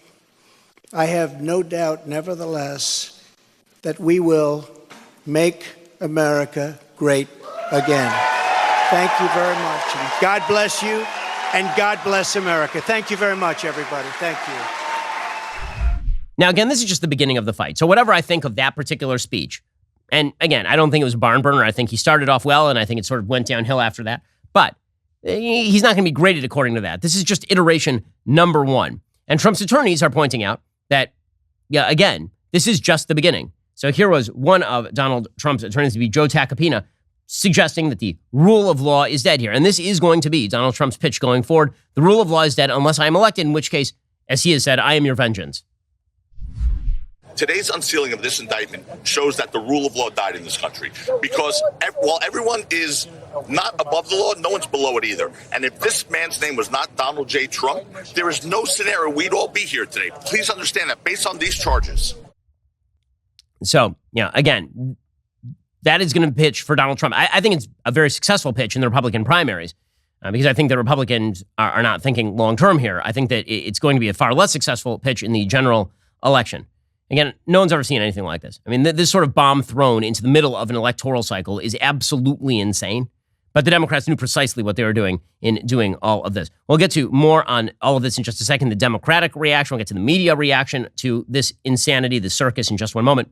I have no doubt, nevertheless, that we will make America great again. Thank you very much. And God bless you, and God bless America. Thank you very much, everybody. Thank you. Now, again, this is just the beginning of the fight. So whatever I think of that particular speech, and again, I don't think it was a barn burner. I think he started off well, and I think it sort of went downhill after that. But he's not going to be graded according to that. This is just iteration number one. And Trump's attorneys are pointing out that, yeah, again, this is just the beginning. So here was one of Donald Trump's attorneys, to be Joe Tacopina, suggesting that the rule of law is dead here. And this is going to be Donald Trump's pitch going forward. The rule of law is dead unless I am elected, in which case, as he has said, I am your vengeance. Today's unsealing of this indictment shows that the rule of law died in this country because while everyone is not above the law, no one's below it either. And if this man's name was not Donald J. Trump, there is no scenario we'd all be here today. Please understand that based on these charges. So, yeah, again, that is going to pitch for Donald Trump. I think it's a very successful pitch in the Republican primaries because I think the Republicans are not thinking long-term here. I think that it's going to be a far less successful pitch in the general election. Again, no one's ever seen anything like this. I mean, this sort of bomb thrown into the middle of an electoral cycle is absolutely insane. But the Democrats knew precisely what they were doing in doing all of this. We'll get to more on all of this in just a second. The Democratic reaction, we'll get to the media reaction to this insanity, this circus in just one moment.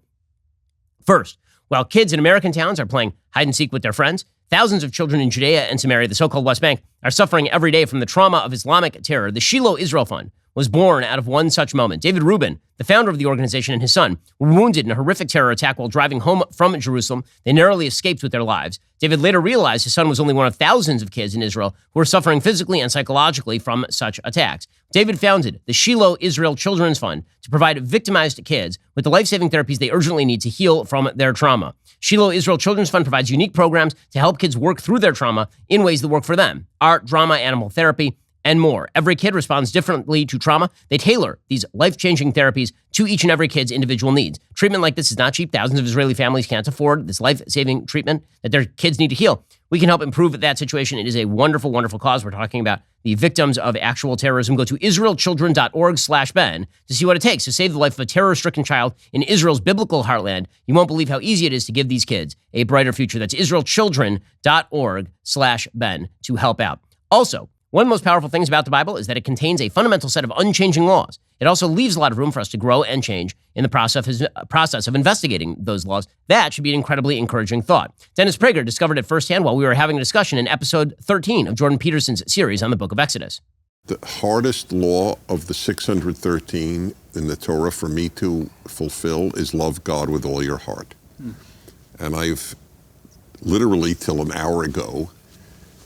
First, while kids in American towns are playing hide and seek with their friends, thousands of children in Judea and Samaria, the so-called West Bank, are suffering every day from the trauma of Islamic terror. The Shiloh Israel Fund was born out of one such moment. David Rubin, the founder of the organization, and his son were wounded in a horrific terror attack while driving home from Jerusalem. They narrowly escaped with their lives. David later realized his son was only one of thousands of kids in Israel who were suffering physically and psychologically from such attacks. David founded the Shiloh Israel Children's Fund to provide victimized kids with the life-saving therapies they urgently need to heal from their trauma. Shiloh Israel Children's Fund provides unique programs to help kids work through their trauma in ways that work for them: art, drama, animal therapy, and more. Every kid responds differently to trauma. They tailor these life-changing therapies to each and every kid's individual needs. Treatment like this is not cheap. Thousands of Israeli families can't afford this life-saving treatment that their kids need to heal. We can help improve that situation. It is a wonderful, wonderful cause. We're talking about the victims of actual terrorism. Go to israelchildren.org/Ben to see what it takes to save the life of a terror-stricken child in Israel's biblical heartland. You won't believe how easy it is to give these kids a brighter future. That's israelchildren.org/Ben to help out. Also, one of the most powerful things about the Bible is that it contains a fundamental set of unchanging laws. It also leaves a lot of room for us to grow and change in the process of investigating those laws. That should be an incredibly encouraging thought. Dennis Prager discovered it firsthand while we were having a discussion in episode 13 of Jordan Peterson's series on the book of Exodus. The hardest law of the 613 in the Torah for me to fulfill is love God with all your heart. And I've literally till an hour ago,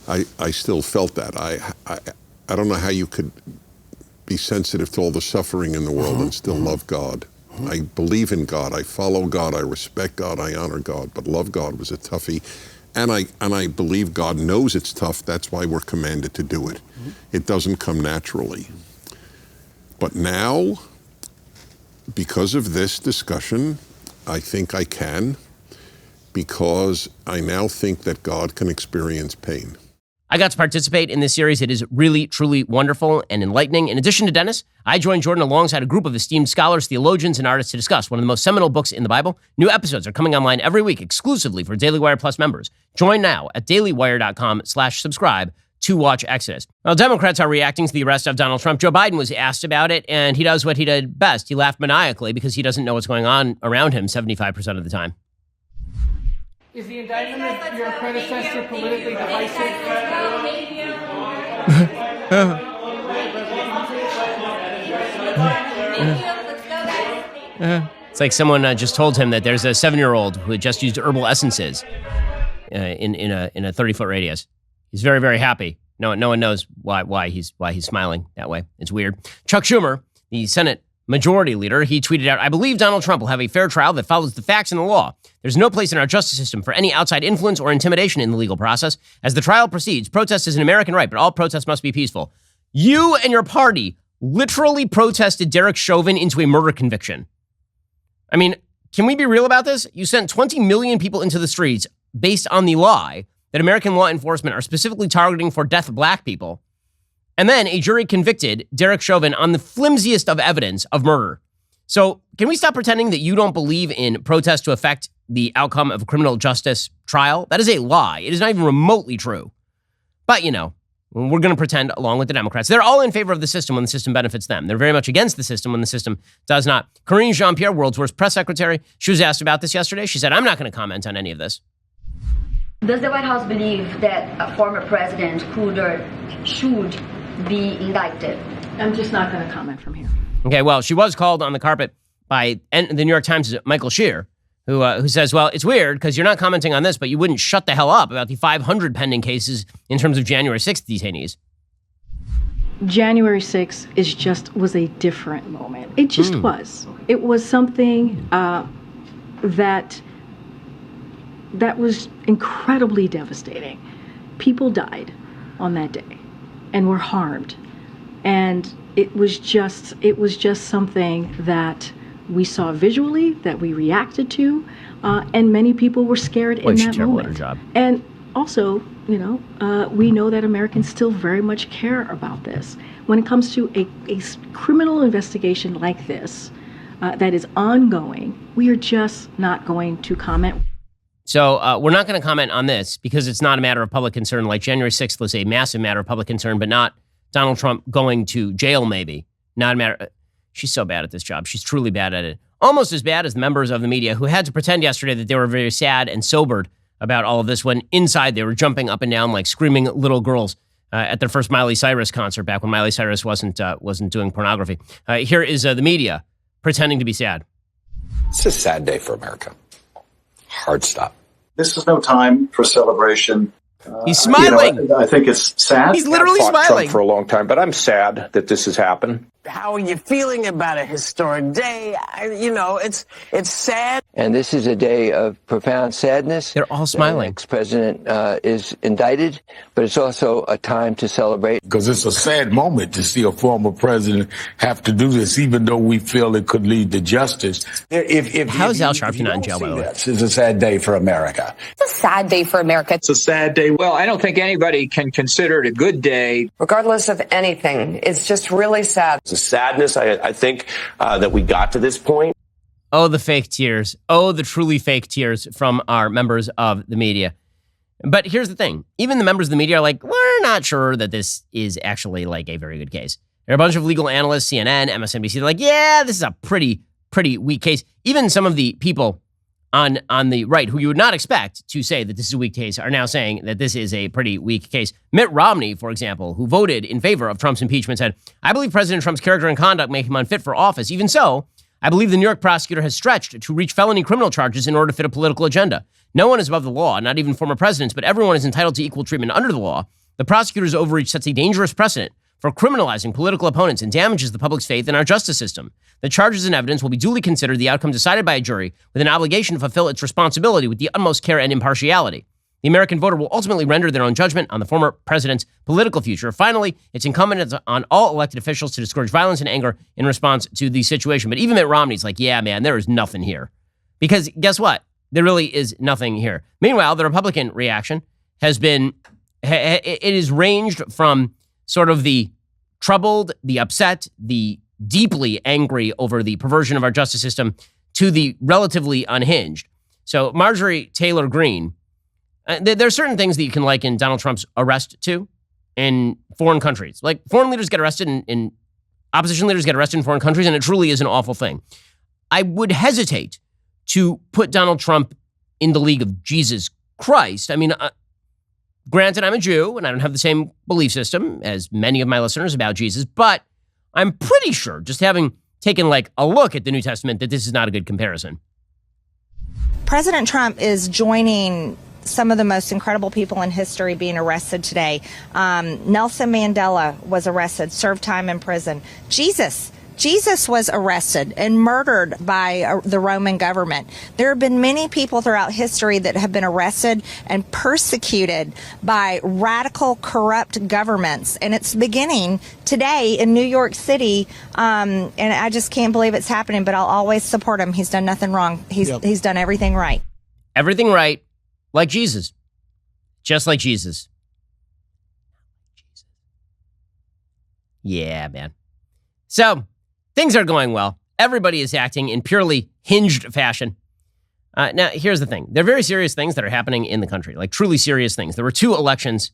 I still felt that. I don't know how you could be sensitive to all the suffering in the world and still love God. I believe in God. I follow God. I respect God. I honor God. But love God was a toughie. And I believe God knows it's tough. That's why we're commanded to do it. It doesn't come naturally. But now, because of this discussion, I think I can, because I now think that God can experience pain. I got to participate in this series. It is really, truly wonderful and enlightening. In addition to Dennis, I joined Jordan alongside a group of esteemed scholars, theologians, and artists to discuss one of the most seminal books in the Bible. New episodes are coming online every week exclusively for Daily Wire Plus members. Join now at dailywire.com/subscribe to watch Exodus. Well, Democrats are reacting to the arrest of Donald Trump. Joe Biden was asked about it, and he does what he did best. He laughed maniacally because he doesn't know what's going on around him 75% of the time. Is the indictment of your predecessor politically divisive? It's like someone just told him that there's a 7-year-old who had just used herbal essences in a 30-foot radius. He's very, very happy. No one knows why he's smiling that way. It's weird. Chuck Schumer, the Senate Majority Leader, he tweeted out, "I believe Donald Trump will have a fair trial that follows the facts and the law. There's no place in our justice system for any outside influence or intimidation in the legal process. As the trial proceeds, protest is an American right, but all protests must be peaceful." You and your party literally protested Derek Chauvin into a murder conviction. I mean, can we be real about this? You sent 20 million people into the streets based on the lie that American law enforcement are specifically targeting for deaf black people. And then a jury convicted Derek Chauvin on the flimsiest of evidence of murder. So can we stop pretending that you don't believe in protests to affect the outcome of a criminal justice trial? That is a lie. It is not even remotely true. But, we're going to pretend along with the Democrats. They're all in favor of the system when the system benefits them. They're very much against the system when the system does not. Karine Jean-Pierre, world's worst press secretary, she was asked about this yesterday. She said, "I'm not going to comment on any of this." Does the White House believe that a former president could or should be indicted? I'm just not going to comment from here. Okay, well, she was called on the carpet by the New York Times' Michael Shear, who says, well, it's weird because you're not commenting on this, but you wouldn't shut the hell up about the 500 pending cases in terms of January 6th detainees. January 6th was a different moment. It just was. It was something that was incredibly devastating. People died on that day and were harmed. And it was just something that we saw visually, that we reacted to, and many people were scared in that moment. And also, we know that Americans still very much care about this. When it comes to a criminal investigation like this that is ongoing, we are just not going to comment. So we're not going to comment on this because it's not a matter of public concern. Like January 6th was a massive matter of public concern, but not Donald Trump going to jail, maybe. Not a matter. She's so bad at this job. She's truly bad at it. Almost as bad as the members of the media who had to pretend yesterday that they were very sad and sobered about all of this when inside they were jumping up and down like screaming little girls at their first Miley Cyrus concert back when Miley Cyrus wasn't doing pornography. Here is the media pretending to be sad. It's a sad day for America. Hard stop. This is no time for celebration. He's smiling. I think it's sad. He's literally I've fought smiling Trump for a long time, but I'm sad that this has happened. How are you feeling about a historic day? It's sad. And this is a day of profound sadness. They're all smiling. The ex-president is indicted, but it's also a time to celebrate. Because it's a sad moment to see a former president have to do this, even though we feel it could lead to justice. How is Al Sharpton not in jail, by the way? It's a sad day for America. It's a sad day for America. It's a sad day. Well, I don't think anybody can consider it a good day. Regardless of anything, it's just really sad. It's a sadness, I think, that we got to this point. Oh, the fake tears. Oh, the truly fake tears from our members of the media. But here's the thing. Even the members of the media are like, we're not sure that this is actually like a very good case. There are a bunch of legal analysts, CNN, MSNBC, they're like, yeah, this is a pretty weak case. Even some of the people on the right, who you would not expect to say that this is a weak case, are now saying that this is a pretty weak case. Mitt Romney, for example, who voted in favor of Trump's impeachment, said, I believe President Trump's character and conduct make him unfit for office. Even so, I believe the New York prosecutor has stretched to reach felony criminal charges in order to fit a political agenda. No one is above the law, not even former presidents, but everyone is entitled to equal treatment under the law. The prosecutor's overreach sets a dangerous precedent for criminalizing political opponents and damages the public's faith in our justice system. The charges and evidence will be duly considered, the outcome decided by a jury, with an obligation to fulfill its responsibility with the utmost care and impartiality. The American voter will ultimately render their own judgment on the former president's political future. Finally, it's incumbent on all elected officials to discourage violence and anger in response to the situation. But even Mitt Romney's like, yeah, man, there is nothing here. Because guess what? There really is nothing here. Meanwhile, the Republican reaction has been, it is ranged from sort of the troubled, the upset, the deeply angry over the perversion of our justice system to the relatively unhinged. So Marjorie Taylor Greene, there are certain things that you can liken Donald Trump's arrest to in foreign countries. Like foreign leaders get arrested in opposition leaders get arrested in foreign countries, and it truly is an awful thing. I would hesitate to put Donald Trump in the league of Jesus Christ. I mean, granted, I'm a Jew, and I don't have the same belief system as many of my listeners about Jesus, but I'm pretty sure, just having taken like a look at the New Testament, that this is not a good comparison. President Trump is joining some of the most incredible people in history being arrested today. Nelson Mandela was arrested, served time in prison. Jesus was arrested and murdered by the Roman government. There have been many people throughout history that have been arrested and persecuted by radical, corrupt governments. And it's beginning today in New York City. And I just can't believe it's happening, but I'll always support him. He's done nothing wrong. He's done everything right. Everything right, like Jesus. Just like Jesus. Yeah, man. So, things are going well. Everybody is acting in purely hinged fashion. Now, here's the thing. There are very serious things that are happening in the country, like truly serious things. There were 2 elections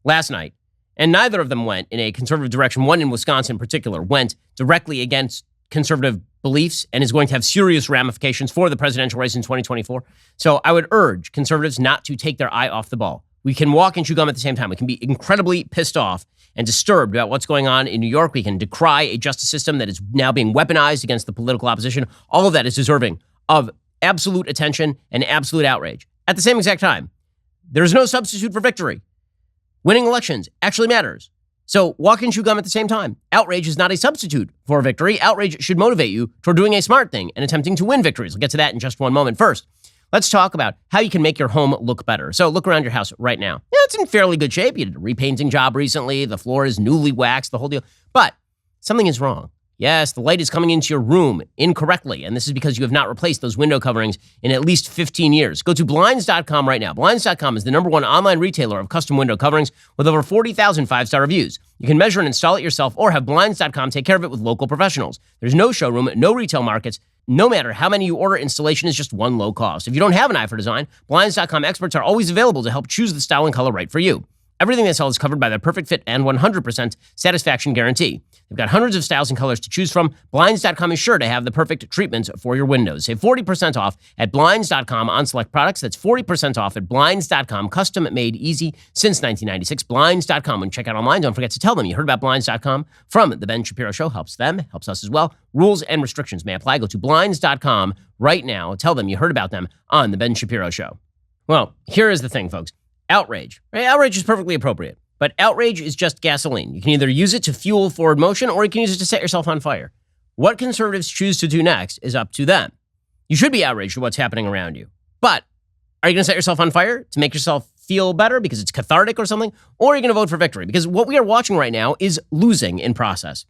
last night, and neither of them went in a conservative direction. One in Wisconsin in particular went directly against conservative beliefs and is going to have serious ramifications for the presidential race in 2024. So I would urge conservatives not to take their eye off the ball. We can walk and chew gum at the same time. We can be incredibly pissed off and disturbed about what's going on in New York. We can decry a justice system that is now being weaponized against the political opposition. All of that is deserving of absolute attention and absolute outrage. At the same exact time, there's no substitute for victory. Winning elections actually matters. So walk and chew gum at the same time. Outrage is not a substitute for victory. Outrage should motivate you toward doing a smart thing and attempting to win victories. We'll get to that in just one moment. First, let's talk about how you can make your home look better. So look around your house right now. Yeah, it's in fairly good shape. You did a repainting job recently. The floor is newly waxed, the whole deal. But something is wrong. Yes, the light is coming into your room incorrectly, and this is because you have not replaced those window coverings in at least 15 years. Go to Blinds.com right now. Blinds.com is the #1 online retailer of custom window coverings with over 40,000 5-star reviews. You can measure and install it yourself or have Blinds.com take care of it with local professionals. There's no showroom, no retail markets. No matter how many you order, installation is just one low cost. If you don't have an eye for design, Blinds.com experts are always available to help choose the style and color right for you. Everything they sell is covered by their perfect fit and 100% satisfaction guarantee. They've got hundreds of styles and colors to choose from. Blinds.com is sure to have the perfect treatments for your windows. Save 40% off at Blinds.com on select products. That's 40% off at Blinds.com. Custom made easy since 1996. Blinds.com. When you check out online, don't forget to tell them you heard about Blinds.com from The Ben Shapiro Show. Helps them, helps us as well. Rules and restrictions may apply. Go to Blinds.com right now. Tell them you heard about them on The Ben Shapiro Show. Well, here is the thing, folks. Outrage. Right? Outrage is perfectly appropriate, but outrage is just gasoline. You can either use it to fuel forward motion or you can use it to set yourself on fire. What conservatives choose to do next is up to them. You should be outraged at what's happening around you, but are you going to set yourself on fire to make yourself feel better because it's cathartic or something? Or are you going to vote for victory? Because what we are watching right now is losing in process.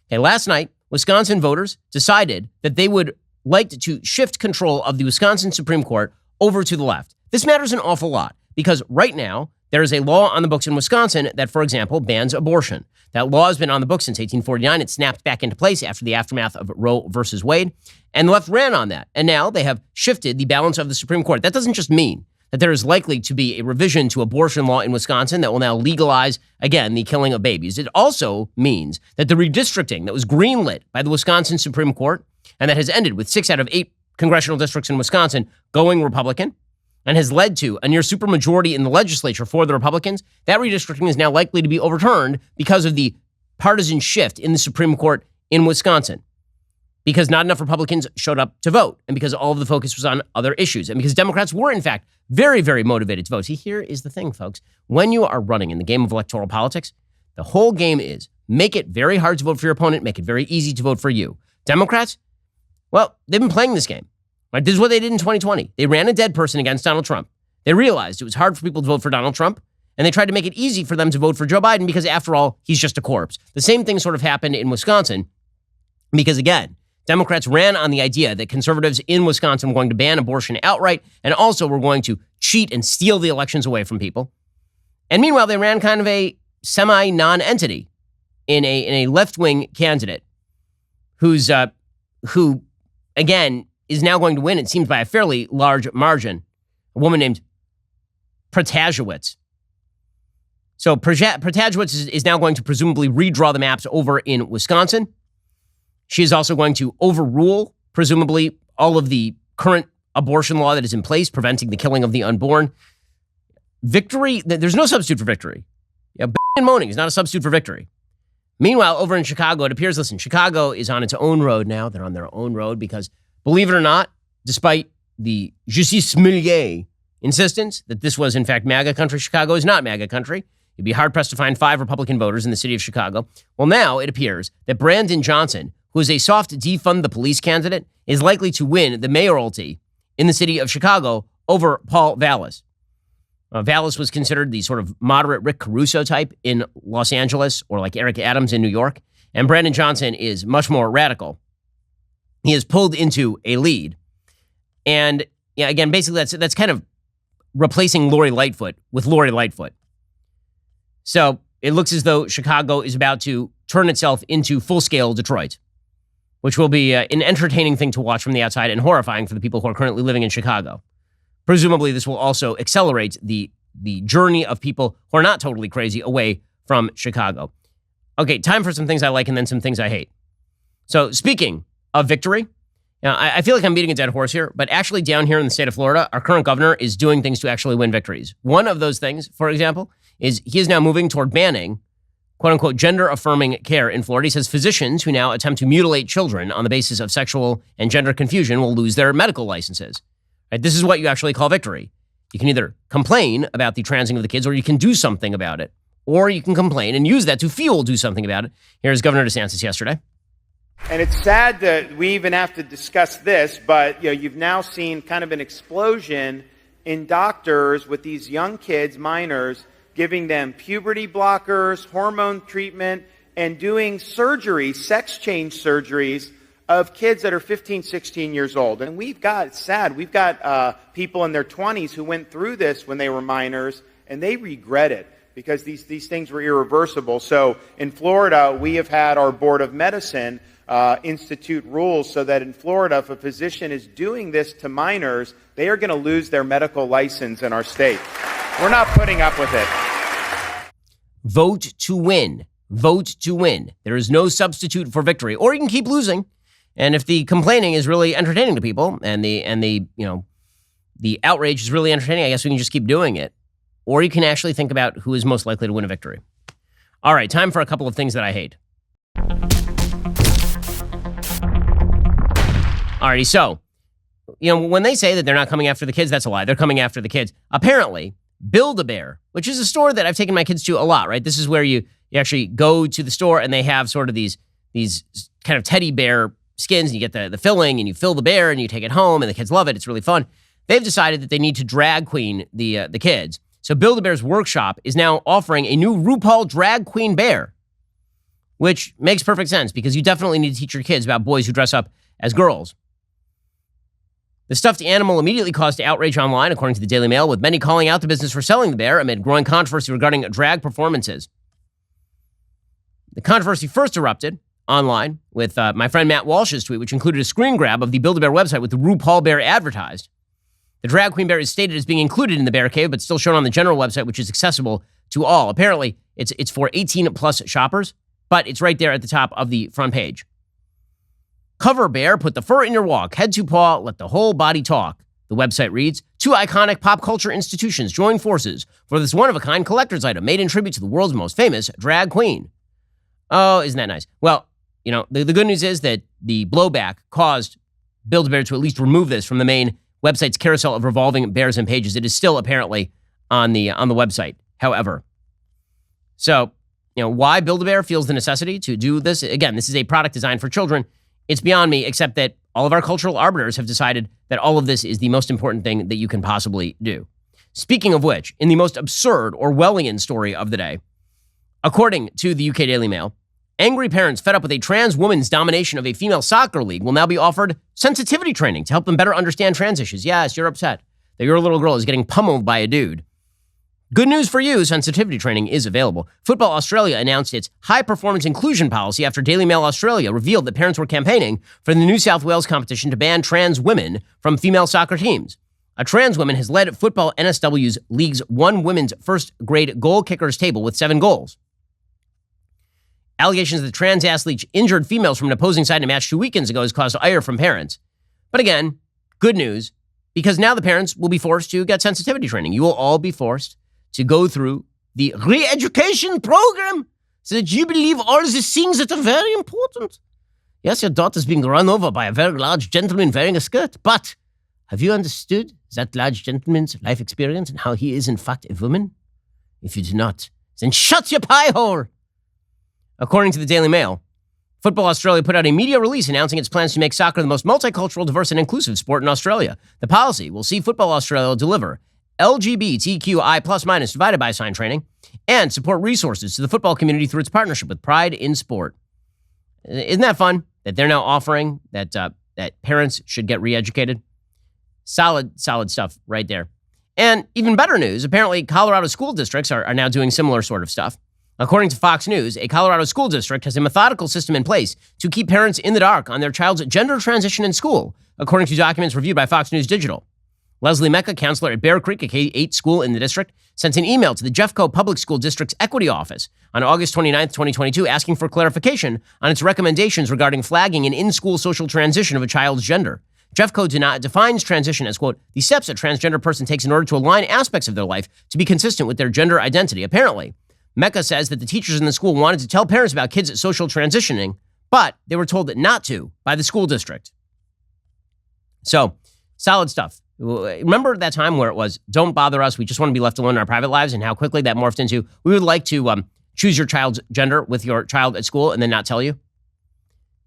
Okay, last night, Wisconsin voters decided that they would like to shift control of the Wisconsin Supreme Court over to the left. This matters an awful lot. Because right now, there is a law on the books in Wisconsin that, for example, bans abortion. That law has been on the books since 1849. It snapped back into place after the aftermath of Roe versus Wade. And the left ran on that. And now they have shifted the balance of the Supreme Court. That doesn't just mean that there is likely to be a revision to abortion law in Wisconsin that will now legalize, again, the killing of babies. It also means that the redistricting that was greenlit by the Wisconsin Supreme Court and that has ended with 6 out of 8 congressional districts in Wisconsin going Republican, and has led to a near supermajority in the legislature for the Republicans, that redistricting is now likely to be overturned because of the partisan shift in the Supreme Court in Wisconsin. because not enough Republicans showed up to vote, and because all of the focus was on other issues, and because Democrats were, in fact, very, very motivated to vote. See, here is the thing, folks. When you are running in the game of electoral politics, the whole game is make it very hard to vote for your opponent, make it very easy to vote for you. Democrats, well, they've been playing this game. Right? This is what they did in 2020. They ran a dead person against Donald Trump. They realized it was hard for people to vote for Donald Trump, and they tried to make it easy for them to vote for Joe Biden because, after all, he's just a corpse. The same thing sort of happened in Wisconsin because, again, Democrats ran on the idea that conservatives in Wisconsin were going to ban abortion outright and also were going to cheat and steal the elections away from people. And meanwhile, they ran kind of a semi-non-entity in a left-wing candidate who, again, is now going to win, it seems, by a fairly large margin, a woman named Protasewicz. So Protasewicz is now going to presumably redraw the maps over in Wisconsin. She is also going to overrule, presumably, all of the current abortion law that is in place, preventing the killing of the unborn. Victory, there's no substitute for victory. Yeah, and moaning is not a substitute for victory. Meanwhile, over in Chicago, it appears, listen, Chicago is on its own road now. They're on their own road because, believe it or not, despite the justice milieu insistence that this was, in fact, MAGA country, Chicago is not MAGA country. You'd be hard-pressed to find 5 Republican voters in the city of Chicago. Well, now it appears that Brandon Johnson, who is a soft defund the police candidate, is likely to win the mayoralty in the city of Chicago over Paul Vallas. Vallas was considered the sort of moderate Rick Caruso type in Los Angeles, or like Eric Adams in New York. And Brandon Johnson is much more radical. He is pulled into a lead. And yeah, again, basically that's kind of replacing Lori Lightfoot with Lori Lightfoot. So it looks as though Chicago is about to turn itself into full-scale Detroit, which will be an entertaining thing to watch from the outside and horrifying for the people who are currently living in Chicago. Presumably, this will also accelerate the journey of people who are not totally crazy away from Chicago. Okay, time for some things I like and then some things I hate. So speaking of victory, now, I feel like I'm beating a dead horse here, but actually down here in the state of Florida, our current governor is doing things to actually win victories. One of those things, for example, is he is now moving toward banning, quote-unquote, gender-affirming care in Florida. He says physicians who now attempt to mutilate children on the basis of sexual and gender confusion will lose their medical licenses. Right? This is what you actually call victory. You can either complain about the transing of the kids, or you can do something about it. Or you can complain and use that to fuel do something about it. Here's Governor DeSantis yesterday. And it's sad that we even have to discuss this, but you've now seen kind of an explosion in doctors with these young kids, minors, giving them puberty blockers, hormone treatment, and doing surgery, sex change surgeries of kids that are 15, 16 years old. And it's sad, we've got people in their 20s who went through this when they were minors, and they regret it because these things were irreversible. So in Florida, we have had our Board of Medicine institute rules so that in Florida, if a physician is doing this to minors, they are going to lose their medical license in our state. We're not putting up with it. Vote to win. Vote to win. There is no substitute for victory. Or you can keep losing. And if the complaining is really entertaining to people and the outrage is really entertaining, I guess we can just keep doing it. Or you can actually think about who is most likely to win a victory. All right, time for a couple of things that I hate. Alrighty, so, when they say that they're not coming after the kids, that's a lie. They're coming after the kids. Apparently, Build-A-Bear, which is a store that I've taken my kids to a lot, right? This is where you actually go to the store and they have sort of these kind of teddy bear skins, and you get the filling and you fill the bear and you take it home and the kids love it. It's really fun. They've decided that they need to drag queen the kids. So Build-A-Bear's workshop is now offering a new RuPaul drag queen bear, which makes perfect sense because you definitely need to teach your kids about boys who dress up as girls. The stuffed animal immediately caused outrage online, according to the Daily Mail, with many calling out the business for selling the bear amid growing controversy regarding drag performances. The controversy first erupted online with my friend Matt Walsh's tweet, which included a screen grab of the Build-A-Bear website with the RuPaul bear advertised. The drag queen bear is stated as being included in the bear cave, but still shown on the general website, which is accessible to all. Apparently, it's for 18-plus shoppers, but it's right there at the top of the front page. Cover bear, put the fur in your walk, head to paw, let the whole body talk. The website reads, 2 iconic pop culture institutions join forces for this one-of-a-kind collector's item made in tribute to the world's most famous drag queen. Oh, isn't that nice? Well, the good news is that the blowback caused Build-A-Bear to at least remove this from the main website's carousel of revolving bears and pages. It is still apparently on the website, however. So, why Build-A-Bear feels the necessity to do this? Again, this is a product designed for children. It's beyond me, except that all of our cultural arbiters have decided that all of this is the most important thing that you can possibly do. Speaking of which, in the most absurd Orwellian story of the day, according to the UK Daily Mail, angry parents fed up with a trans woman's domination of a female soccer league will now be offered sensitivity training to help them better understand trans issues. Yes, you're upset that your little girl is getting pummeled by a dude. Good news for you, sensitivity training is available. Football Australia announced its high-performance inclusion policy after Daily Mail Australia revealed that parents were campaigning for the New South Wales competition to ban trans women from female soccer teams. A trans woman has led Football NSW's League's one women's first-grade goal kickers table with 7 goals. Allegations that trans athletes injured females from an opposing side in a match 2 weekends ago has caused ire from parents. But again, good news, because now the parents will be forced to get sensitivity training. You will all be forced to go through the re-education program so that you believe all the things that are very important. Yes, your daughter's being run over by a very large gentleman wearing a skirt, but have you understood that large gentleman's life experience and how he is in fact a woman? If you do not, then shut your pie hole. According to the Daily Mail, Football Australia put out a media release announcing its plans to make soccer the most multicultural, diverse, and inclusive sport in Australia. The policy will see Football Australia deliver LGBTQI+- divided by sign training and support resources to the football community through its partnership with Pride in Sport. Isn't that fun that they're now offering that parents should get re-educated? Solid stuff right there. And even better news, apparently Colorado school districts are now doing similar sort of stuff. According to Fox News, a Colorado school district has a methodical system in place to keep parents in the dark on their child's gender transition in school, according to documents reviewed by Fox News Digital. Leslie Mecca, counselor at Bear Creek, a K-8 school in the district, sent an email to the Jeffco Public School District's Equity Office on August 29, 2022, asking for clarification on its recommendations regarding flagging an in-school social transition of a child's gender. Jeffco defines transition as, quote, the steps a transgender person takes in order to align aspects of their life to be consistent with their gender identity. Apparently, Mecca says that the teachers in the school wanted to tell parents about kids' social transitioning, but they were told not to by the school district. So, solid stuff. Remember that time where it was, don't bother us, we just want to be left alone in our private lives, and how quickly that morphed into, we would like to choose your child's gender with your child at school and then not tell you?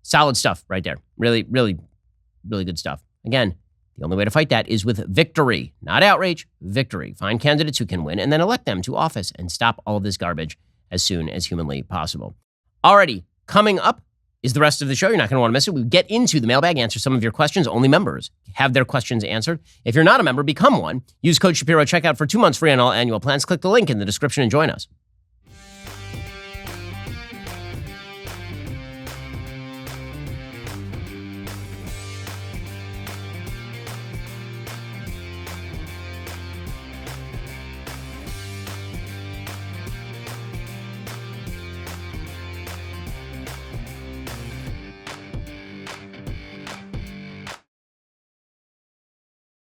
Solid stuff right there. Really, really, really good stuff. Again, the only way to fight that is with victory, not outrage, victory. Find candidates who can win and then elect them to office and stop all of this garbage as soon as humanly possible. Alrighty, coming up is the rest of the show. You're not going to want to miss it. We get into the mailbag, answer some of your questions. Only members have their questions answered. If you're not a member, become one. Use code Shapiro at checkout for 2 months free on all annual plans. Click the link in the description and join us.